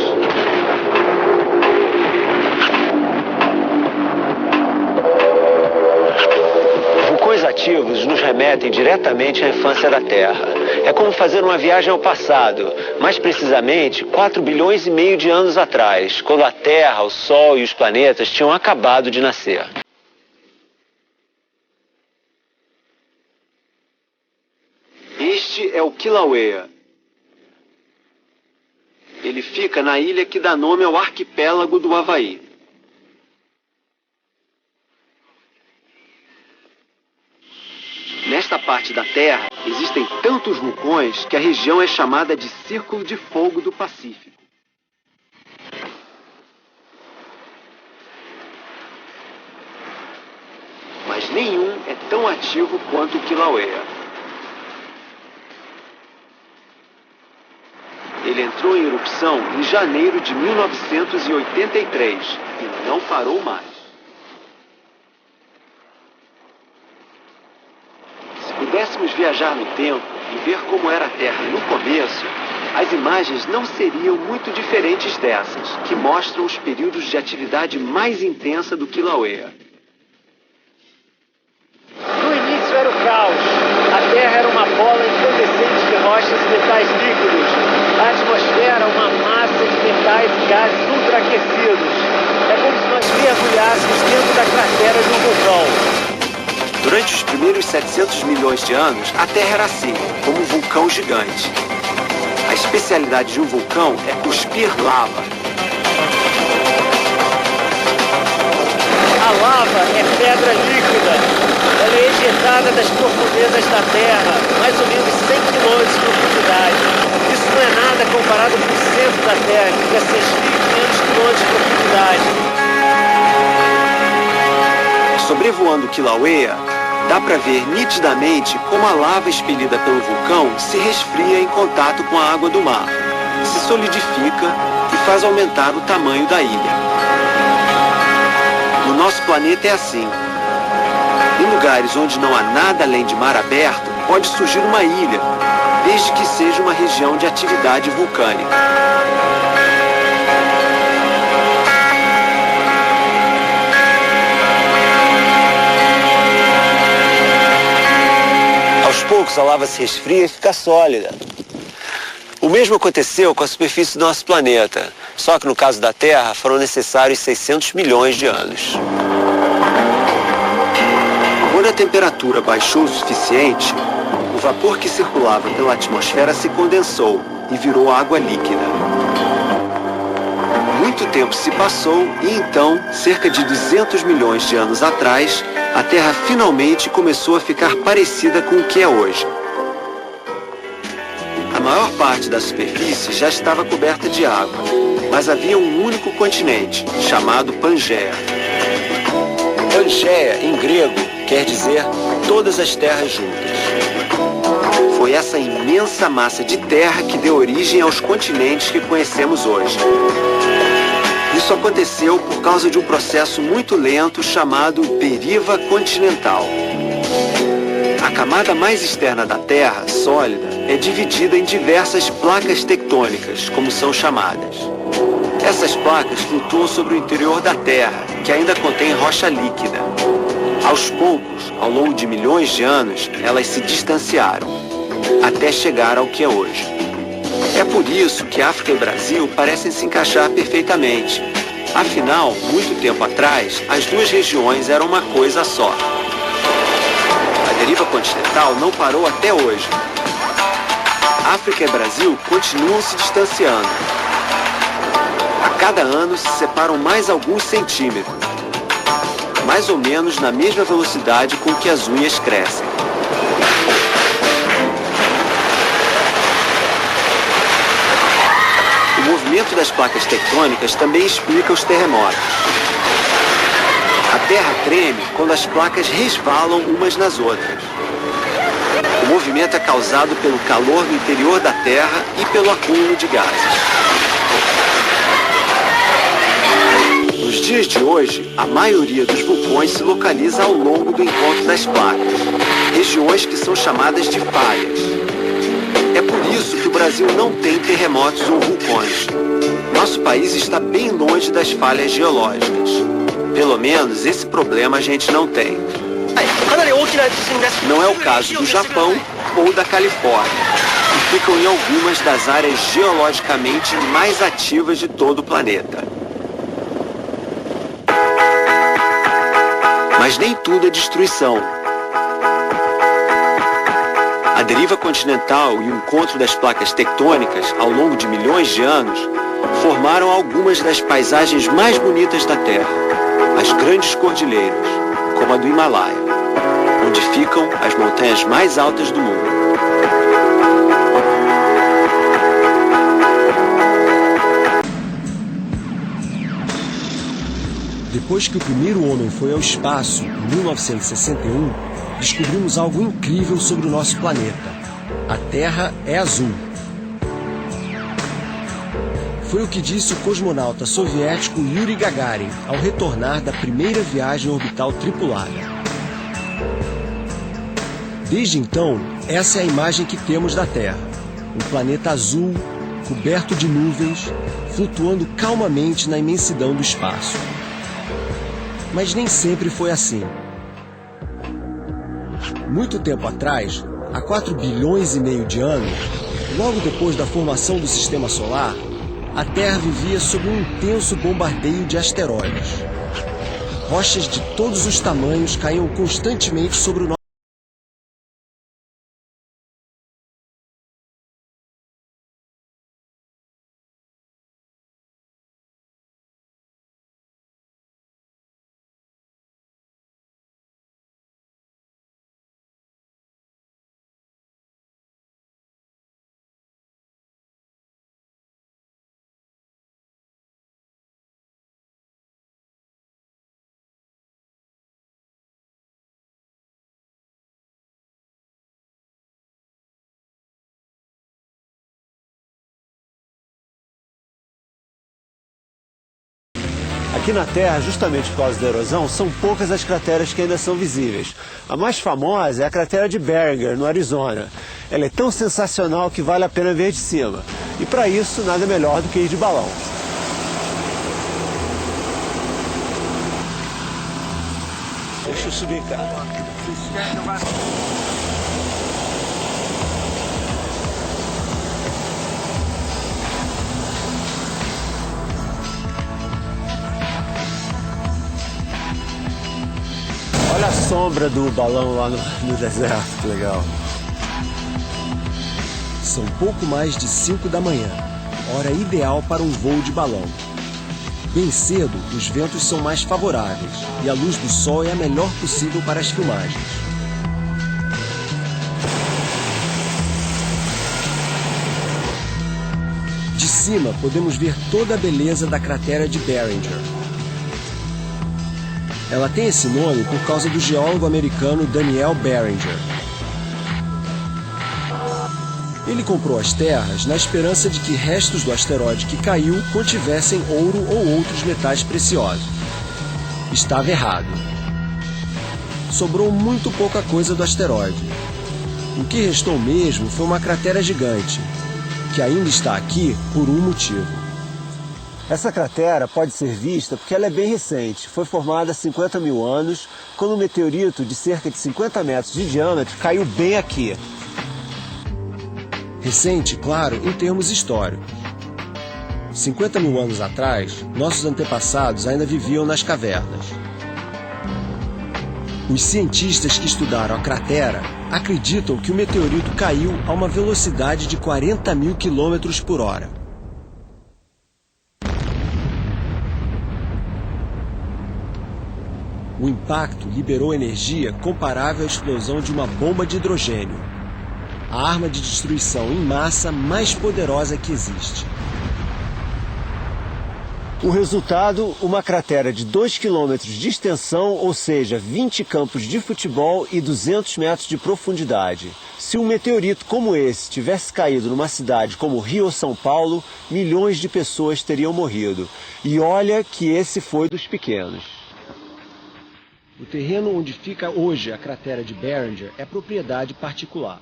Vulcões ativos nos remetem diretamente à infância da Terra. É como fazer uma viagem ao passado, mais precisamente 4 bilhões e meio de anos atrás, quando a Terra, o Sol e os planetas tinham acabado de nascer. Este é o Kilauea. Ele fica na ilha que dá nome ao arquipélago do Havaí. Nesta parte da Terra, existem tantos vulcões que a região é chamada de Círculo de Fogo do Pacífico. Mas nenhum é tão ativo quanto o Kilauea. Ele entrou em erupção em janeiro de 1983 e não parou mais. Se pudéssemos viajar no tempo e ver como era a Terra no começo, as imagens não seriam muito diferentes dessas, que mostram os períodos de atividade mais intensa do Kilauea. No início era o caos. A Terra era uma bola incandescente de rochas e metais líquidos. A atmosfera, uma massa de metais e gases ultraaquecidos. É como se nós mergulhássemos dentro da cratera de um vulcão. Durante os primeiros 700 milhões de anos, a Terra era assim, como um vulcão gigante. A especialidade de um vulcão é cuspir lava. A lava é pedra líquida. Ela é ejetada das profundezas da Terra, mais ou menos 100 quilômetros de profundidade. Isso não é nada comparado com o centro da Terra, que fica a 6.500 quilômetros de profundidade. Sobrevoando o Kilauea, dá para ver nitidamente como a lava expelida pelo vulcão se resfria em contato com a água do mar, se solidifica e faz aumentar o tamanho da ilha. No nosso planeta é assim. Em lugares onde não há nada além de mar aberto, pode surgir uma ilha, desde que seja uma região de atividade vulcânica. Aos poucos a lava se resfria e fica sólida. O mesmo aconteceu com a superfície do nosso planeta, só que no caso da Terra foram necessários 600 milhões de anos. Quando a temperatura baixou o suficiente, o vapor que circulava pela atmosfera se condensou e virou água líquida. Muito tempo se passou e então, cerca de 200 milhões de anos atrás, a Terra finalmente começou a ficar parecida com o que é hoje. A maior parte da superfície já estava coberta de água, mas havia um único continente, chamado Pangeia. Pangeia, em grego, quer dizer todas as terras juntas. Foi essa imensa massa de terra que deu origem aos continentes que conhecemos hoje. Isso aconteceu por causa de um processo muito lento chamado deriva continental. A camada mais externa da Terra, sólida, é dividida em diversas placas tectônicas, como são chamadas. Essas placas flutuam sobre o interior da Terra, que ainda contém rocha líquida. Aos poucos, ao longo de milhões de anos, elas se distanciaram, até chegar ao que é hoje. É por isso que África e Brasil parecem se encaixar perfeitamente. Afinal, muito tempo atrás, as duas regiões eram uma coisa só. A deriva continental não parou até hoje. África e Brasil continuam se distanciando. A cada ano se separam mais alguns centímetros, mais ou menos na mesma velocidade com que as unhas crescem. O movimento das placas tectônicas também explica os terremotos. A Terra treme quando as placas resvalam umas nas outras. O movimento é causado pelo calor no interior da Terra e pelo acúmulo de gases. Nos dias de hoje, a maioria dos vulcões se localiza ao longo do encontro das placas, regiões que são chamadas de falhas. É por isso que o Brasil não tem terremotos ou vulcões. Nosso país está bem longe das falhas geológicas. Pelo menos esse problema a gente não tem. Não é o caso do Japão ou da Califórnia, que ficam em algumas das áreas geologicamente mais ativas de todo o planeta. Mas nem tudo é destruição. A deriva continental e o encontro das placas tectônicas ao longo de milhões de anos formaram algumas das paisagens mais bonitas da Terra, as grandes cordilheiras, como a do Himalaia, onde ficam as montanhas mais altas do mundo. Depois que o primeiro homem foi ao espaço, em 1961, descobrimos algo incrível sobre o nosso planeta. A Terra é azul. Foi o que disse o cosmonauta soviético Yuri Gagarin ao retornar da primeira viagem orbital tripulada. Desde então, essa é a imagem que temos da Terra. Um planeta azul, coberto de nuvens, flutuando calmamente na imensidão do espaço. Mas nem sempre foi assim. Muito tempo atrás, há 4 bilhões e meio de anos, logo depois da formação do Sistema Solar, a Terra vivia sob um intenso bombardeio de asteroides. Rochas de todos os tamanhos caíam constantemente sobre o nosso Aqui na Terra, justamente por causa da erosão, são poucas as crateras que ainda são visíveis. A mais famosa é a cratera de Barringer, no Arizona. Ela é tão sensacional que vale a pena ver de cima. E para isso, nada melhor do que ir de balão. Deixa eu subir, cara. Olha a sombra do balão lá no deserto, que legal. São pouco mais de 5 da manhã, hora ideal para um voo de balão. Bem cedo, os ventos são mais favoráveis e a luz do sol é a melhor possível para as filmagens. De cima, podemos ver toda a beleza da cratera de Barringer. Ela tem esse nome por causa do geólogo americano Daniel Barringer. Ele comprou as terras na esperança de que restos do asteroide que caiu contivessem ouro ou outros metais preciosos. Estava errado. Sobrou muito pouca coisa do asteroide. O que restou mesmo foi uma cratera gigante, que ainda está aqui por um motivo. Essa cratera pode ser vista porque ela é bem recente. Foi formada há 50 mil anos, quando um meteorito de cerca de 50 metros de diâmetro caiu bem aqui. Recente, claro, em termos históricos. 50 mil anos atrás, nossos antepassados ainda viviam nas cavernas. Os cientistas que estudaram a cratera acreditam que o meteorito caiu a uma velocidade de 40 mil quilômetros por hora. O impacto liberou energia comparável à explosão de uma bomba de hidrogênio, a arma de destruição em massa mais poderosa que existe. O resultado, uma cratera de 2 quilômetros de extensão, ou seja, 20 campos de futebol e 200 metros de profundidade. Se um meteorito como esse tivesse caído numa cidade como Rio ou São Paulo, milhões de pessoas teriam morrido. E olha que esse foi dos pequenos. O terreno onde fica hoje a cratera de Barringer é propriedade particular.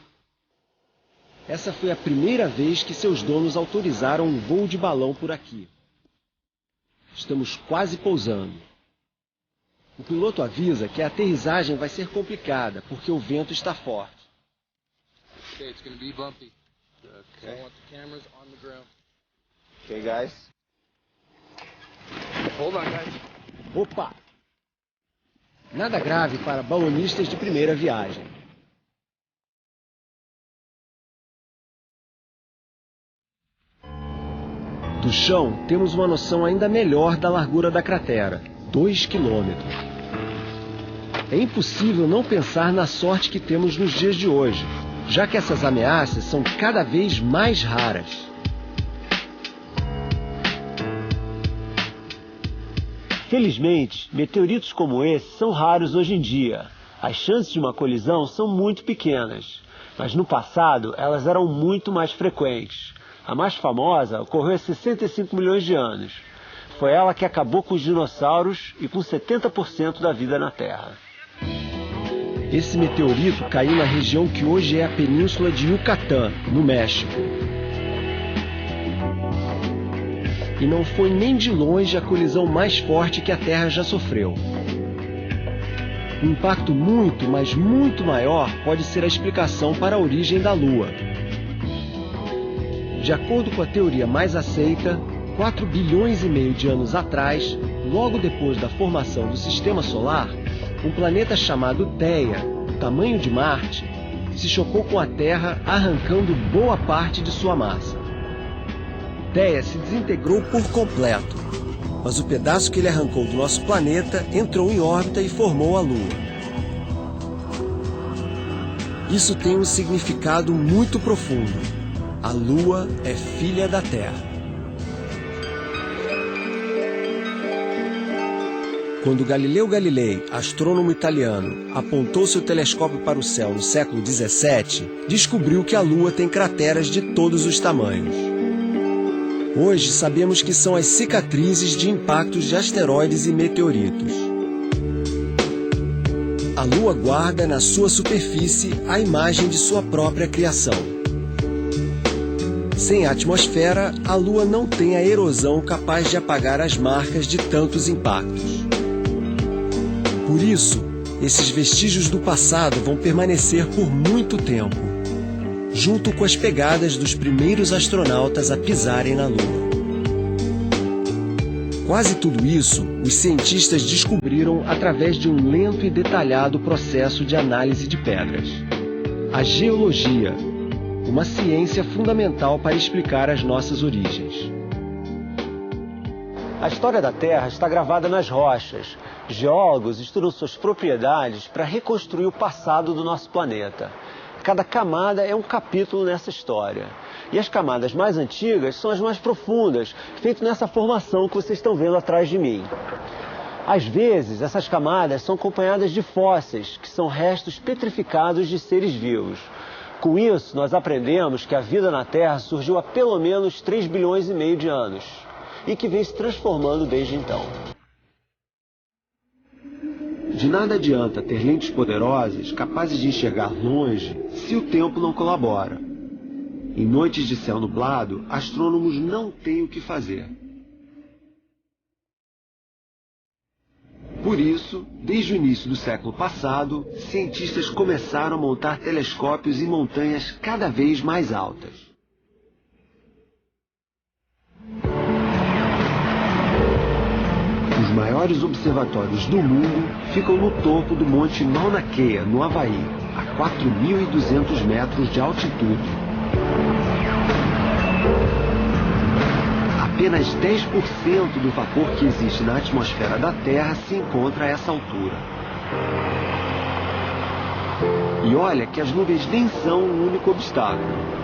Essa foi a primeira vez que seus donos autorizaram um voo de balão por aqui. Estamos quase pousando. O piloto avisa que a aterrissagem vai ser complicada, porque o vento está forte. Okay, guys. Hold on, guys. Opa! Nada grave para balonistas de primeira viagem. Do chão, temos uma noção ainda melhor da largura da cratera, 2 quilômetros. É impossível não pensar na sorte que temos nos dias de hoje, já que essas ameaças são cada vez mais raras. Felizmente, meteoritos como esse são raros hoje em dia. As chances de uma colisão são muito pequenas, mas no passado elas eram muito mais frequentes. A mais famosa ocorreu há 65 milhões de anos. Foi ela que acabou com os dinossauros e com 70% da vida na Terra. Esse meteorito caiu na região que hoje é a península de Yucatán, no México. E não foi nem de longe a colisão mais forte que a Terra já sofreu. Um impacto muito, mas muito maior pode ser a explicação para a origem da Lua. De acordo com a teoria mais aceita, 4 bilhões e meio de anos atrás, logo depois da formação do Sistema Solar, um planeta chamado Theia, do tamanho de Marte, se chocou com a Terra, arrancando boa parte de sua massa. Theia se desintegrou por completo, mas o pedaço que ele arrancou do nosso planeta entrou em órbita e formou a Lua. Isso tem um significado muito profundo. A Lua é filha da Terra. Quando Galileu Galilei, astrônomo italiano, apontou seu telescópio para o céu no século XVII, descobriu que a Lua tem crateras de todos os tamanhos. Hoje sabemos que são as cicatrizes de impactos de asteroides e meteoritos. A Lua guarda na sua superfície a imagem de sua própria criação. Sem a atmosfera, a Lua não tem a erosão capaz de apagar as marcas de tantos impactos. Por isso, esses vestígios do passado vão permanecer por muito tempo, junto com as pegadas dos primeiros astronautas a pisarem na Lua. Quase tudo isso, os cientistas descobriram através de um lento e detalhado processo de análise de pedras. A geologia, uma ciência fundamental para explicar as nossas origens. A história da Terra está gravada nas rochas. Geólogos estudam suas propriedades para reconstruir o passado do nosso planeta. Cada camada é um capítulo nessa história. E as camadas mais antigas são as mais profundas, feitas nessa formação que vocês estão vendo atrás de mim. Às vezes, essas camadas são acompanhadas de fósseis, que são restos petrificados de seres vivos. Com isso, nós aprendemos que a vida na Terra surgiu há pelo menos 3 bilhões e meio de anos e que vem se transformando desde então. De nada adianta ter lentes poderosas capazes de enxergar longe se o tempo não colabora. Em noites de céu nublado, astrônomos não têm o que fazer. Por isso, desde o início do século passado, cientistas começaram a montar telescópios em montanhas cada vez mais altas. Os maiores observatórios do mundo ficam no topo do Monte Mauna Kea, no Havaí, a 4.200 metros de altitude. Apenas 10% do vapor que existe na atmosfera da Terra se encontra a essa altura. E olha que as nuvens nem são o único obstáculo.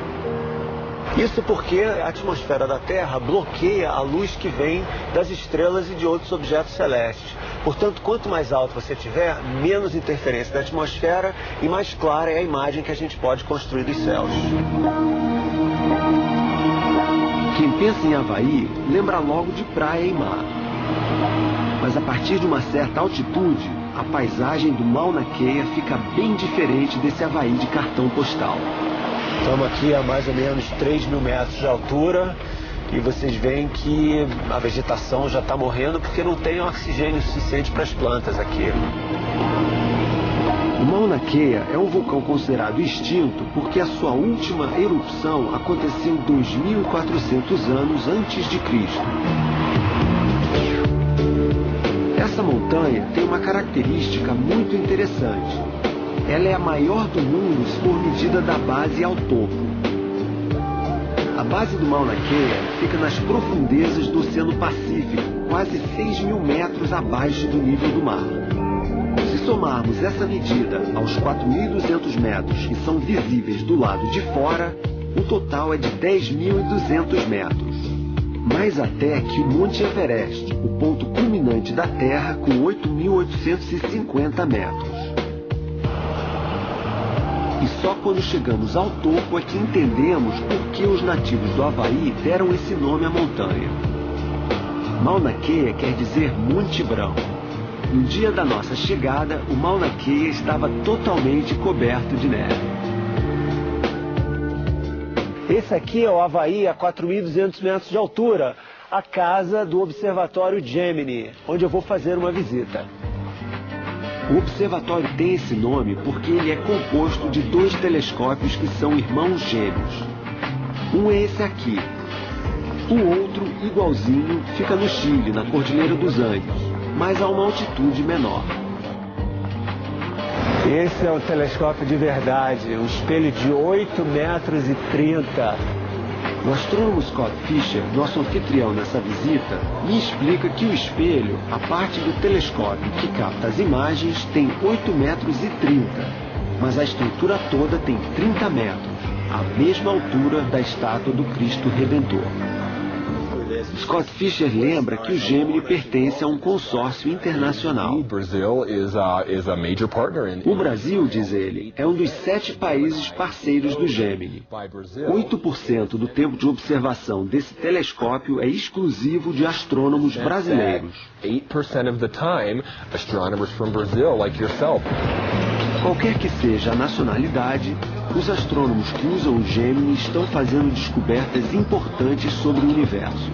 Isso porque a atmosfera da Terra bloqueia a luz que vem das estrelas e de outros objetos celestes. Portanto, quanto mais alto você tiver, menos interferência da atmosfera e mais clara é a imagem que a gente pode construir dos céus. Quem pensa em Havaí lembra logo de praia e mar. Mas a partir de uma certa altitude, a paisagem do Mauna Kea fica bem diferente desse Havaí de cartão postal. Estamos aqui a mais ou menos 3.000 metros de altura e vocês veem que a vegetação já está morrendo porque não tem oxigênio suficiente para as plantas aqui. O Mauna Kea é um vulcão considerado extinto porque a sua última erupção aconteceu 2.400 anos antes de Cristo. Essa montanha tem uma característica muito interessante. Ela é a maior do mundo se for medida da base ao topo. A base do Mauna Kea fica nas profundezas do Oceano Pacífico, quase 6.000 metros abaixo do nível do mar. Se somarmos essa medida aos 4.200 metros que são visíveis do lado de fora, o total é de 10.200 metros. Mais até que o Monte Everest, o ponto culminante da Terra, com 8.850 metros. E só quando chegamos ao topo é que entendemos por que os nativos do Havaí deram esse nome à montanha. Mauna Kea quer dizer Monte Branco. No dia da nossa chegada, o Mauna Kea estava totalmente coberto de neve. Esse aqui é o Havaí a 4.200 metros de altura, a casa do Observatório Gemini, onde eu vou fazer uma visita. O observatório tem esse nome porque ele é composto de 2 telescópios que são irmãos gêmeos. Um é esse aqui. O outro, igualzinho, fica no Chile, na Cordilheira dos Andes, mas a uma altitude menor. Esse é o telescópio de verdade, um espelho de 8,30 metros. O astrônomo Scott Fischer, nosso anfitrião nessa visita, me explica que o espelho, a parte do telescópio que capta as imagens, tem 8,30 metros, mas a estrutura toda tem 30 metros, a mesma altura da estátua do Cristo Redentor. Scott Fischer lembra que o Gemini pertence a um consórcio internacional. O Brasil, diz ele, é um dos 7 países parceiros do Gemini. 8% do tempo de observação desse telescópio é exclusivo de astrônomos brasileiros. 8% of the time, astronomers from Brazil, like yourself. Qualquer que seja a nacionalidade, os astrônomos que usam o Gemini estão fazendo descobertas importantes sobre o universo.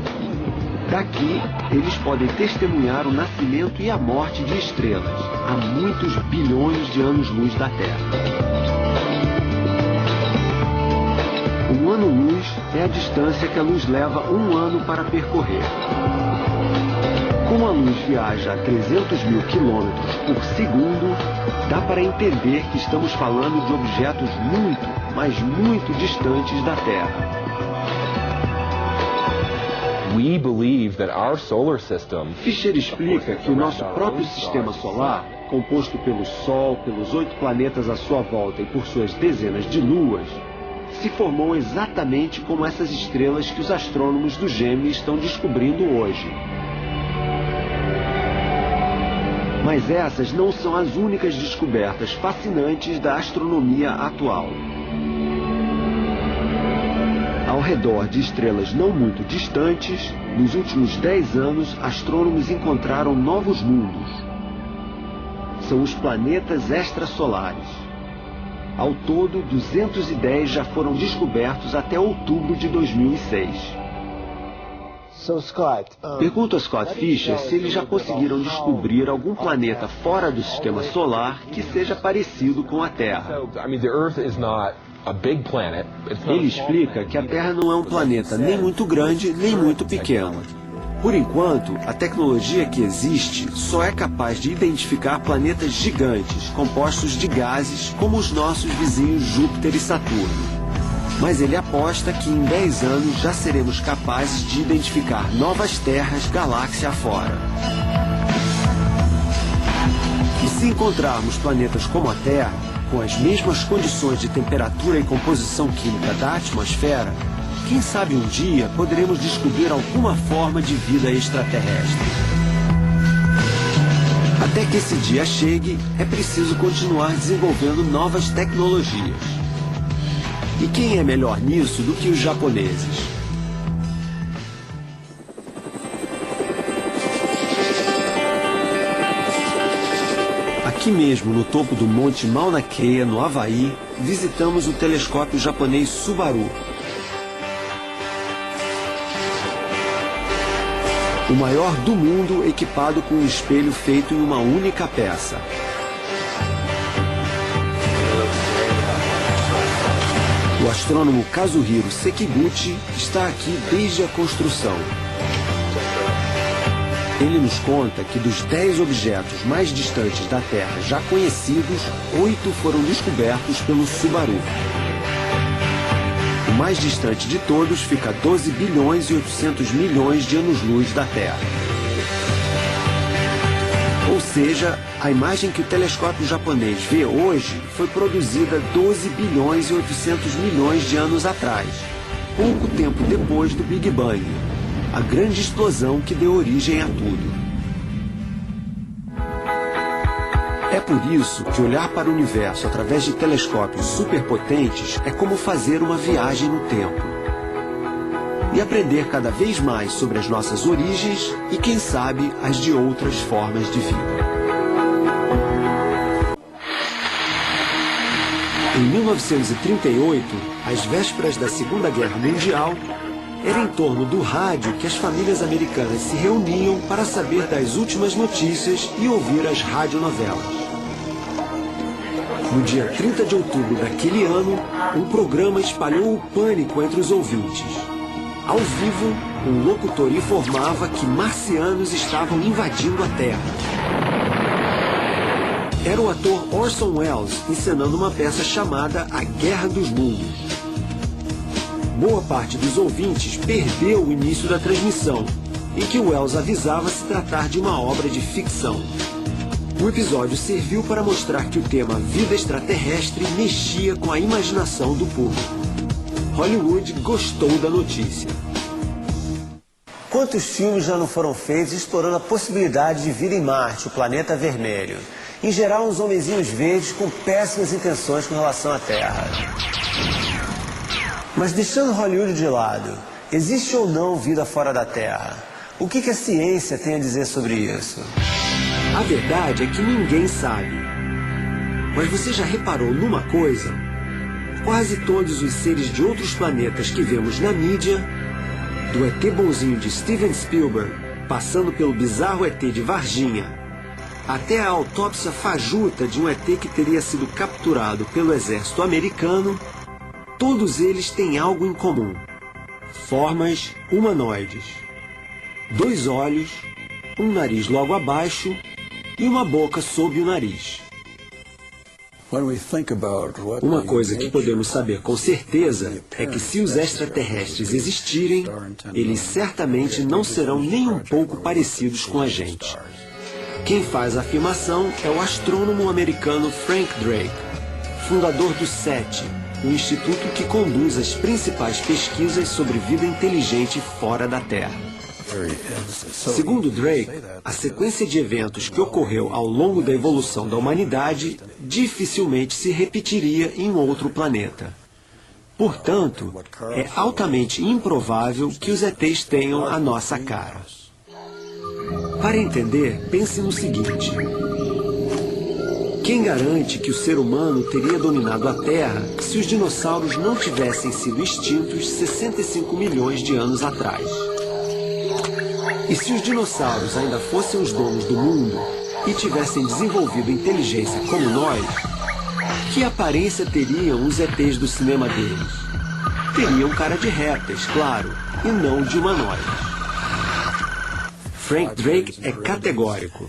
Daqui, eles podem testemunhar o nascimento e a morte de estrelas, a muitos bilhões de anos-luz da Terra. Um ano-luz é a distância que a luz leva 1 ano para percorrer. Como a luz viaja a 300 mil quilômetros por segundo, dá para entender que estamos falando de objetos muito, mas muito distantes da Terra. We believe that our solar system... Fischer explica que o nosso próprio sistema solar, composto pelo Sol, pelos 8 planetas à sua volta e por suas dezenas de luas, se formou exatamente como essas estrelas que os astrônomos do Gemini estão descobrindo hoje. Mas essas não são as únicas descobertas fascinantes da astronomia atual. Ao redor de estrelas não muito distantes, nos últimos 10 anos, astrônomos encontraram novos mundos. São os planetas extrasolares. Ao todo, 210 já foram descobertos até outubro de 2006. Pergunto a Scott Fischer se eles já conseguiram descobrir algum planeta fora do sistema solar que seja parecido com a Terra. Ele explica que a Terra não é um planeta nem muito grande nem muito pequeno. Por enquanto, a tecnologia que existe só é capaz de identificar planetas gigantes, compostos de gases, como os nossos vizinhos Júpiter e Saturno. Mas ele aposta que em 10 anos já seremos capazes de identificar novas terras galáxia afora. E se encontrarmos planetas como a Terra, com as mesmas condições de temperatura e composição química da atmosfera, quem sabe um dia poderemos descobrir alguma forma de vida extraterrestre. Até que esse dia chegue, é preciso continuar desenvolvendo novas tecnologias. E quem é melhor nisso do que os japoneses? Aqui mesmo, no topo do Monte Mauna Kea, no Havaí, visitamos o telescópio japonês Subaru. O maior do mundo, equipado com um espelho feito em uma única peça. O astrônomo Kazuhiro Sekiguchi está aqui desde a construção. Ele nos conta que dos 10 objetos mais distantes da Terra já conhecidos, 8 foram descobertos pelo Subaru. O mais distante de todos fica a 12 bilhões e 800 milhões de anos-luz da Terra. Ou seja, a imagem que o telescópio japonês vê hoje foi produzida 12 bilhões e 800 milhões de anos atrás, pouco tempo depois do Big Bang, a grande explosão que deu origem a tudo. É por isso que olhar para o universo através de telescópios superpotentes é como fazer uma viagem no tempo. E aprender cada vez mais sobre as nossas origens e, quem sabe, as de outras formas de vida. Em 1938, às vésperas da Segunda Guerra Mundial, era em torno do rádio que as famílias americanas se reuniam para saber das últimas notícias e ouvir as radionovelas. No dia 30 de outubro daquele ano, um programa espalhou o pânico entre os ouvintes. Ao vivo, um locutor informava que marcianos estavam invadindo a Terra. Era o ator Orson Welles encenando uma peça chamada A Guerra dos Mundos. Boa parte dos ouvintes perdeu o início da transmissão, em que Welles avisava se tratar de uma obra de ficção. O episódio serviu para mostrar que o tema vida extraterrestre mexia com a imaginação do público. Hollywood gostou da notícia. Quantos filmes já não foram feitos explorando a possibilidade de vida em Marte, o planeta vermelho? Em geral, uns homenzinhos verdes com péssimas intenções com relação à Terra. Mas deixando Hollywood de lado, existe ou não vida fora da Terra? O que a ciência tem a dizer sobre isso? A verdade é que ninguém sabe. Mas você já reparou numa coisa? Quase todos os seres de outros planetas que vemos na mídia, do ET bonzinho de Steven Spielberg, passando pelo bizarro ET de Varginha, até a autópsia fajuta de um ET que teria sido capturado pelo exército americano, todos eles têm algo em comum. Formas humanoides. 2 olhos, um nariz logo abaixo e uma boca sob o nariz. Uma coisa que podemos saber com certeza é que se os extraterrestres existirem, eles certamente não serão nem um pouco parecidos com a gente. Quem faz a afirmação é o astrônomo americano Frank Drake, fundador do SETI, o instituto que conduz as principais pesquisas sobre vida inteligente fora da Terra. Segundo Drake, a sequência de eventos que ocorreu ao longo da evolução da humanidade dificilmente se repetiria em outro planeta. Portanto, é altamente improvável que os ETs tenham a nossa cara. Para entender, pense no seguinte. Quem garante que o ser humano teria dominado a Terra se os dinossauros não tivessem sido extintos 65 milhões de anos atrás? E se os dinossauros ainda fossem os donos do mundo e tivessem desenvolvido inteligência como nós, que aparência teriam os ETs do cinema deles? Teriam cara de répteis, claro, e não de humanoides. Frank Drake é categórico.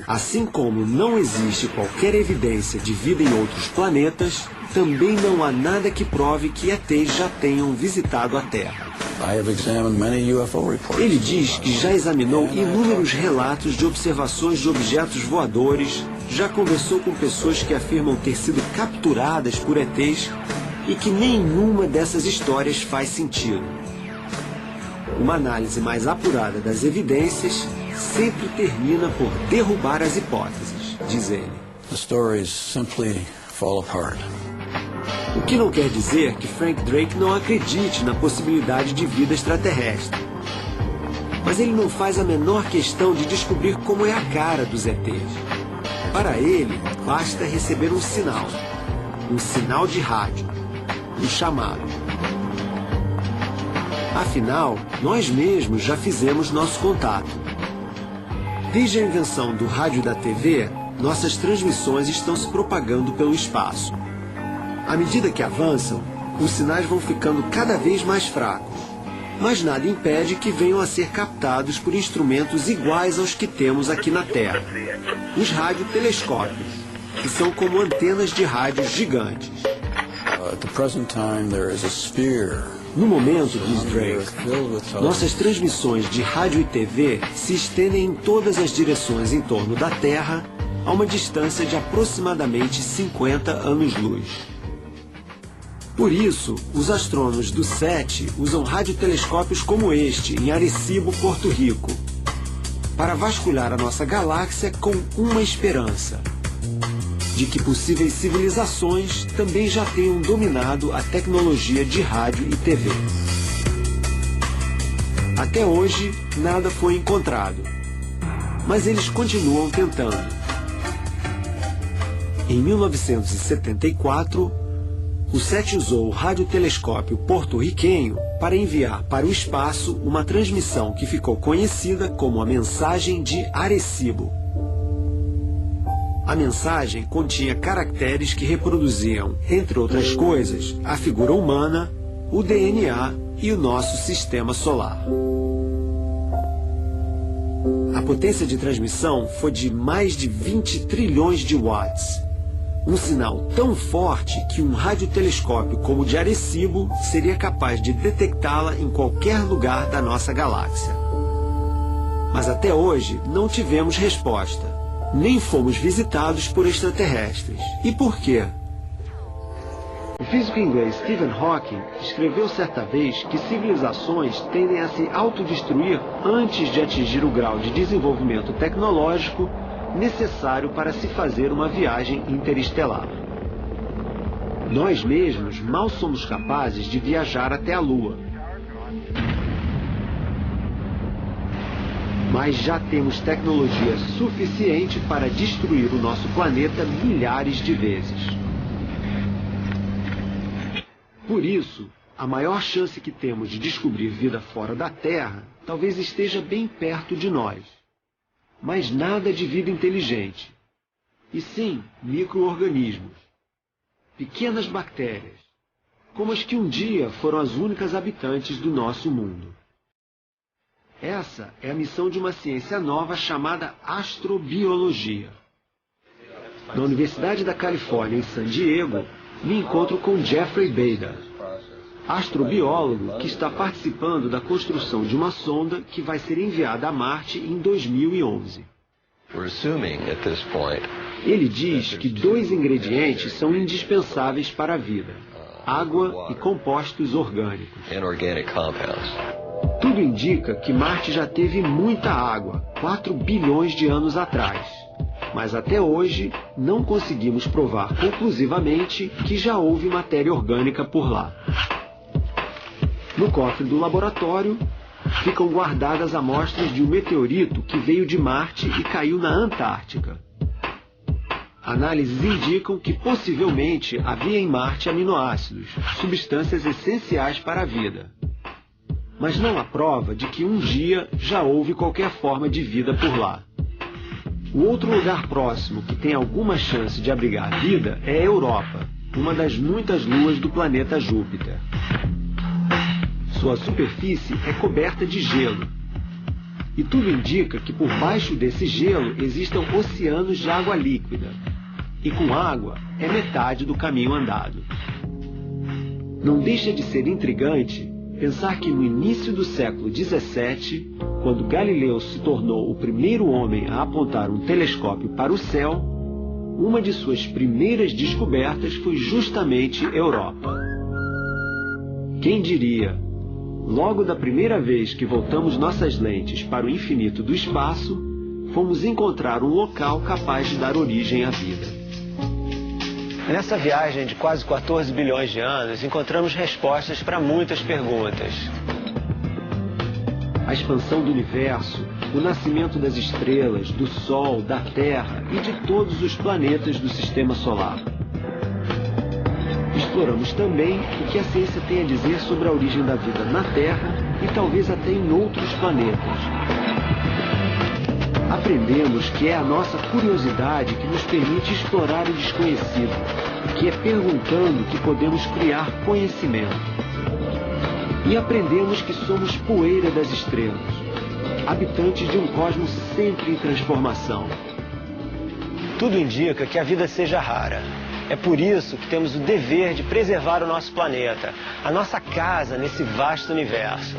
Assim como não existe qualquer evidência de vida em outros planetas, também não há nada que prove que ETs já tenham visitado a Terra. Ele diz que já examinou inúmeros relatos de observações de objetos voadores, já conversou com pessoas que afirmam ter sido capturadas por ETs e que nenhuma dessas histórias faz sentido. Uma análise mais apurada das evidências sempre termina por derrubar as hipóteses, diz ele. The stories simply fall apart. O que não quer dizer que Frank Drake não acredite na possibilidade de vida extraterrestre. Mas ele não faz a menor questão de descobrir como é a cara dos ETs. Para ele, basta receber um sinal de rádio, um chamado. Afinal, nós mesmos já fizemos nosso contato. Desde a invenção do rádio e da TV, nossas transmissões estão se propagando pelo espaço. À medida que avançam, os sinais vão ficando cada vez mais fracos, mas nada impede que venham a ser captados por instrumentos iguais aos que temos aqui na Terra. Os radiotelescópios, que são como antenas de rádio gigantes. At the present time, there is a sphere. No momento, diz Drake, nossas transmissões de rádio e TV se estendem em todas as direções em torno da Terra a uma distância de aproximadamente 50 anos-luz. Por isso, os astrônomos do SETI usam radiotelescópios como este, em Arecibo, Porto Rico, para vasculhar a nossa galáxia com uma esperança: de que possíveis civilizações também já tenham dominado a tecnologia de rádio e TV. Até hoje, nada foi encontrado, mas eles continuam tentando. Em 1974, o SETI usou o radiotelescópio porto-riquenho para enviar para o espaço uma transmissão que ficou conhecida como a Mensagem de Arecibo. A mensagem continha caracteres que reproduziam, entre outras coisas, a figura humana, o DNA e o nosso sistema solar. A potência de transmissão foi de mais de 20 trilhões de watts. Um sinal tão forte que um radiotelescópio como o de Arecibo seria capaz de detectá-la em qualquer lugar da nossa galáxia. Mas até hoje não tivemos resposta. Nem fomos visitados por extraterrestres. E por quê? O físico inglês Stephen Hawking escreveu certa vez que civilizações tendem a se autodestruir antes de atingir o grau de desenvolvimento tecnológico necessário para se fazer uma viagem interestelar. Nós mesmos mal somos capazes de viajar até a Lua. Mas já temos tecnologia suficiente para destruir o nosso planeta milhares de vezes. Por isso, a maior chance que temos de descobrir vida fora da Terra talvez esteja bem perto de nós. Mas nada de vida inteligente. E sim, micro-organismos. Pequenas bactérias, como as que um dia foram as únicas habitantes do nosso mundo. Essa é a missão de uma ciência nova chamada astrobiologia. Na Universidade da Califórnia, em San Diego, me encontro com Jeffrey Bader, astrobiólogo que está participando da construção de uma sonda que vai ser enviada a Marte em 2011. Ele diz que 2 ingredientes são indispensáveis para a vida: água e compostos orgânicos. Tudo indica que Marte já teve muita água, 4 bilhões de anos atrás. Mas até hoje, não conseguimos provar conclusivamente que já houve matéria orgânica por lá. No cofre do laboratório, ficam guardadas amostras de um meteorito que veio de Marte e caiu na Antártica. Análises indicam que possivelmente havia em Marte aminoácidos, substâncias essenciais para a vida. mas não há prova de que um dia já houve qualquer forma de vida por lá. O outro lugar próximo que tem alguma chance de abrigar vida é a Europa, uma das muitas luas do planeta Júpiter. Sua superfície é coberta de gelo, e tudo indica que por baixo desse gelo existam oceanos de água líquida, e com água é metade do caminho andado. Não deixa de ser intrigante pensar que no início do século XVII, quando Galileu se tornou o primeiro homem a apontar um telescópio para o céu, uma de suas primeiras descobertas foi justamente Europa. Quem diria, logo da primeira vez que voltamos nossas lentes para o infinito do espaço, fomos encontrar um local capaz de dar origem à vida. Nessa viagem de quase 14 bilhões de anos, encontramos respostas para muitas perguntas. A expansão do universo, o nascimento das estrelas, do Sol, da Terra e de todos os planetas do Sistema Solar. Exploramos também o que a ciência tem a dizer sobre a origem da vida na Terra e talvez até em outros planetas. Aprendemos que é a nossa curiosidade que nos permite explorar o desconhecido, que é perguntando que podemos criar conhecimento. E aprendemos que somos poeira das estrelas, habitantes de um cosmos sempre em transformação. Tudo indica que a vida seja rara. É por isso que temos o dever de preservar o nosso planeta, a nossa casa nesse vasto universo.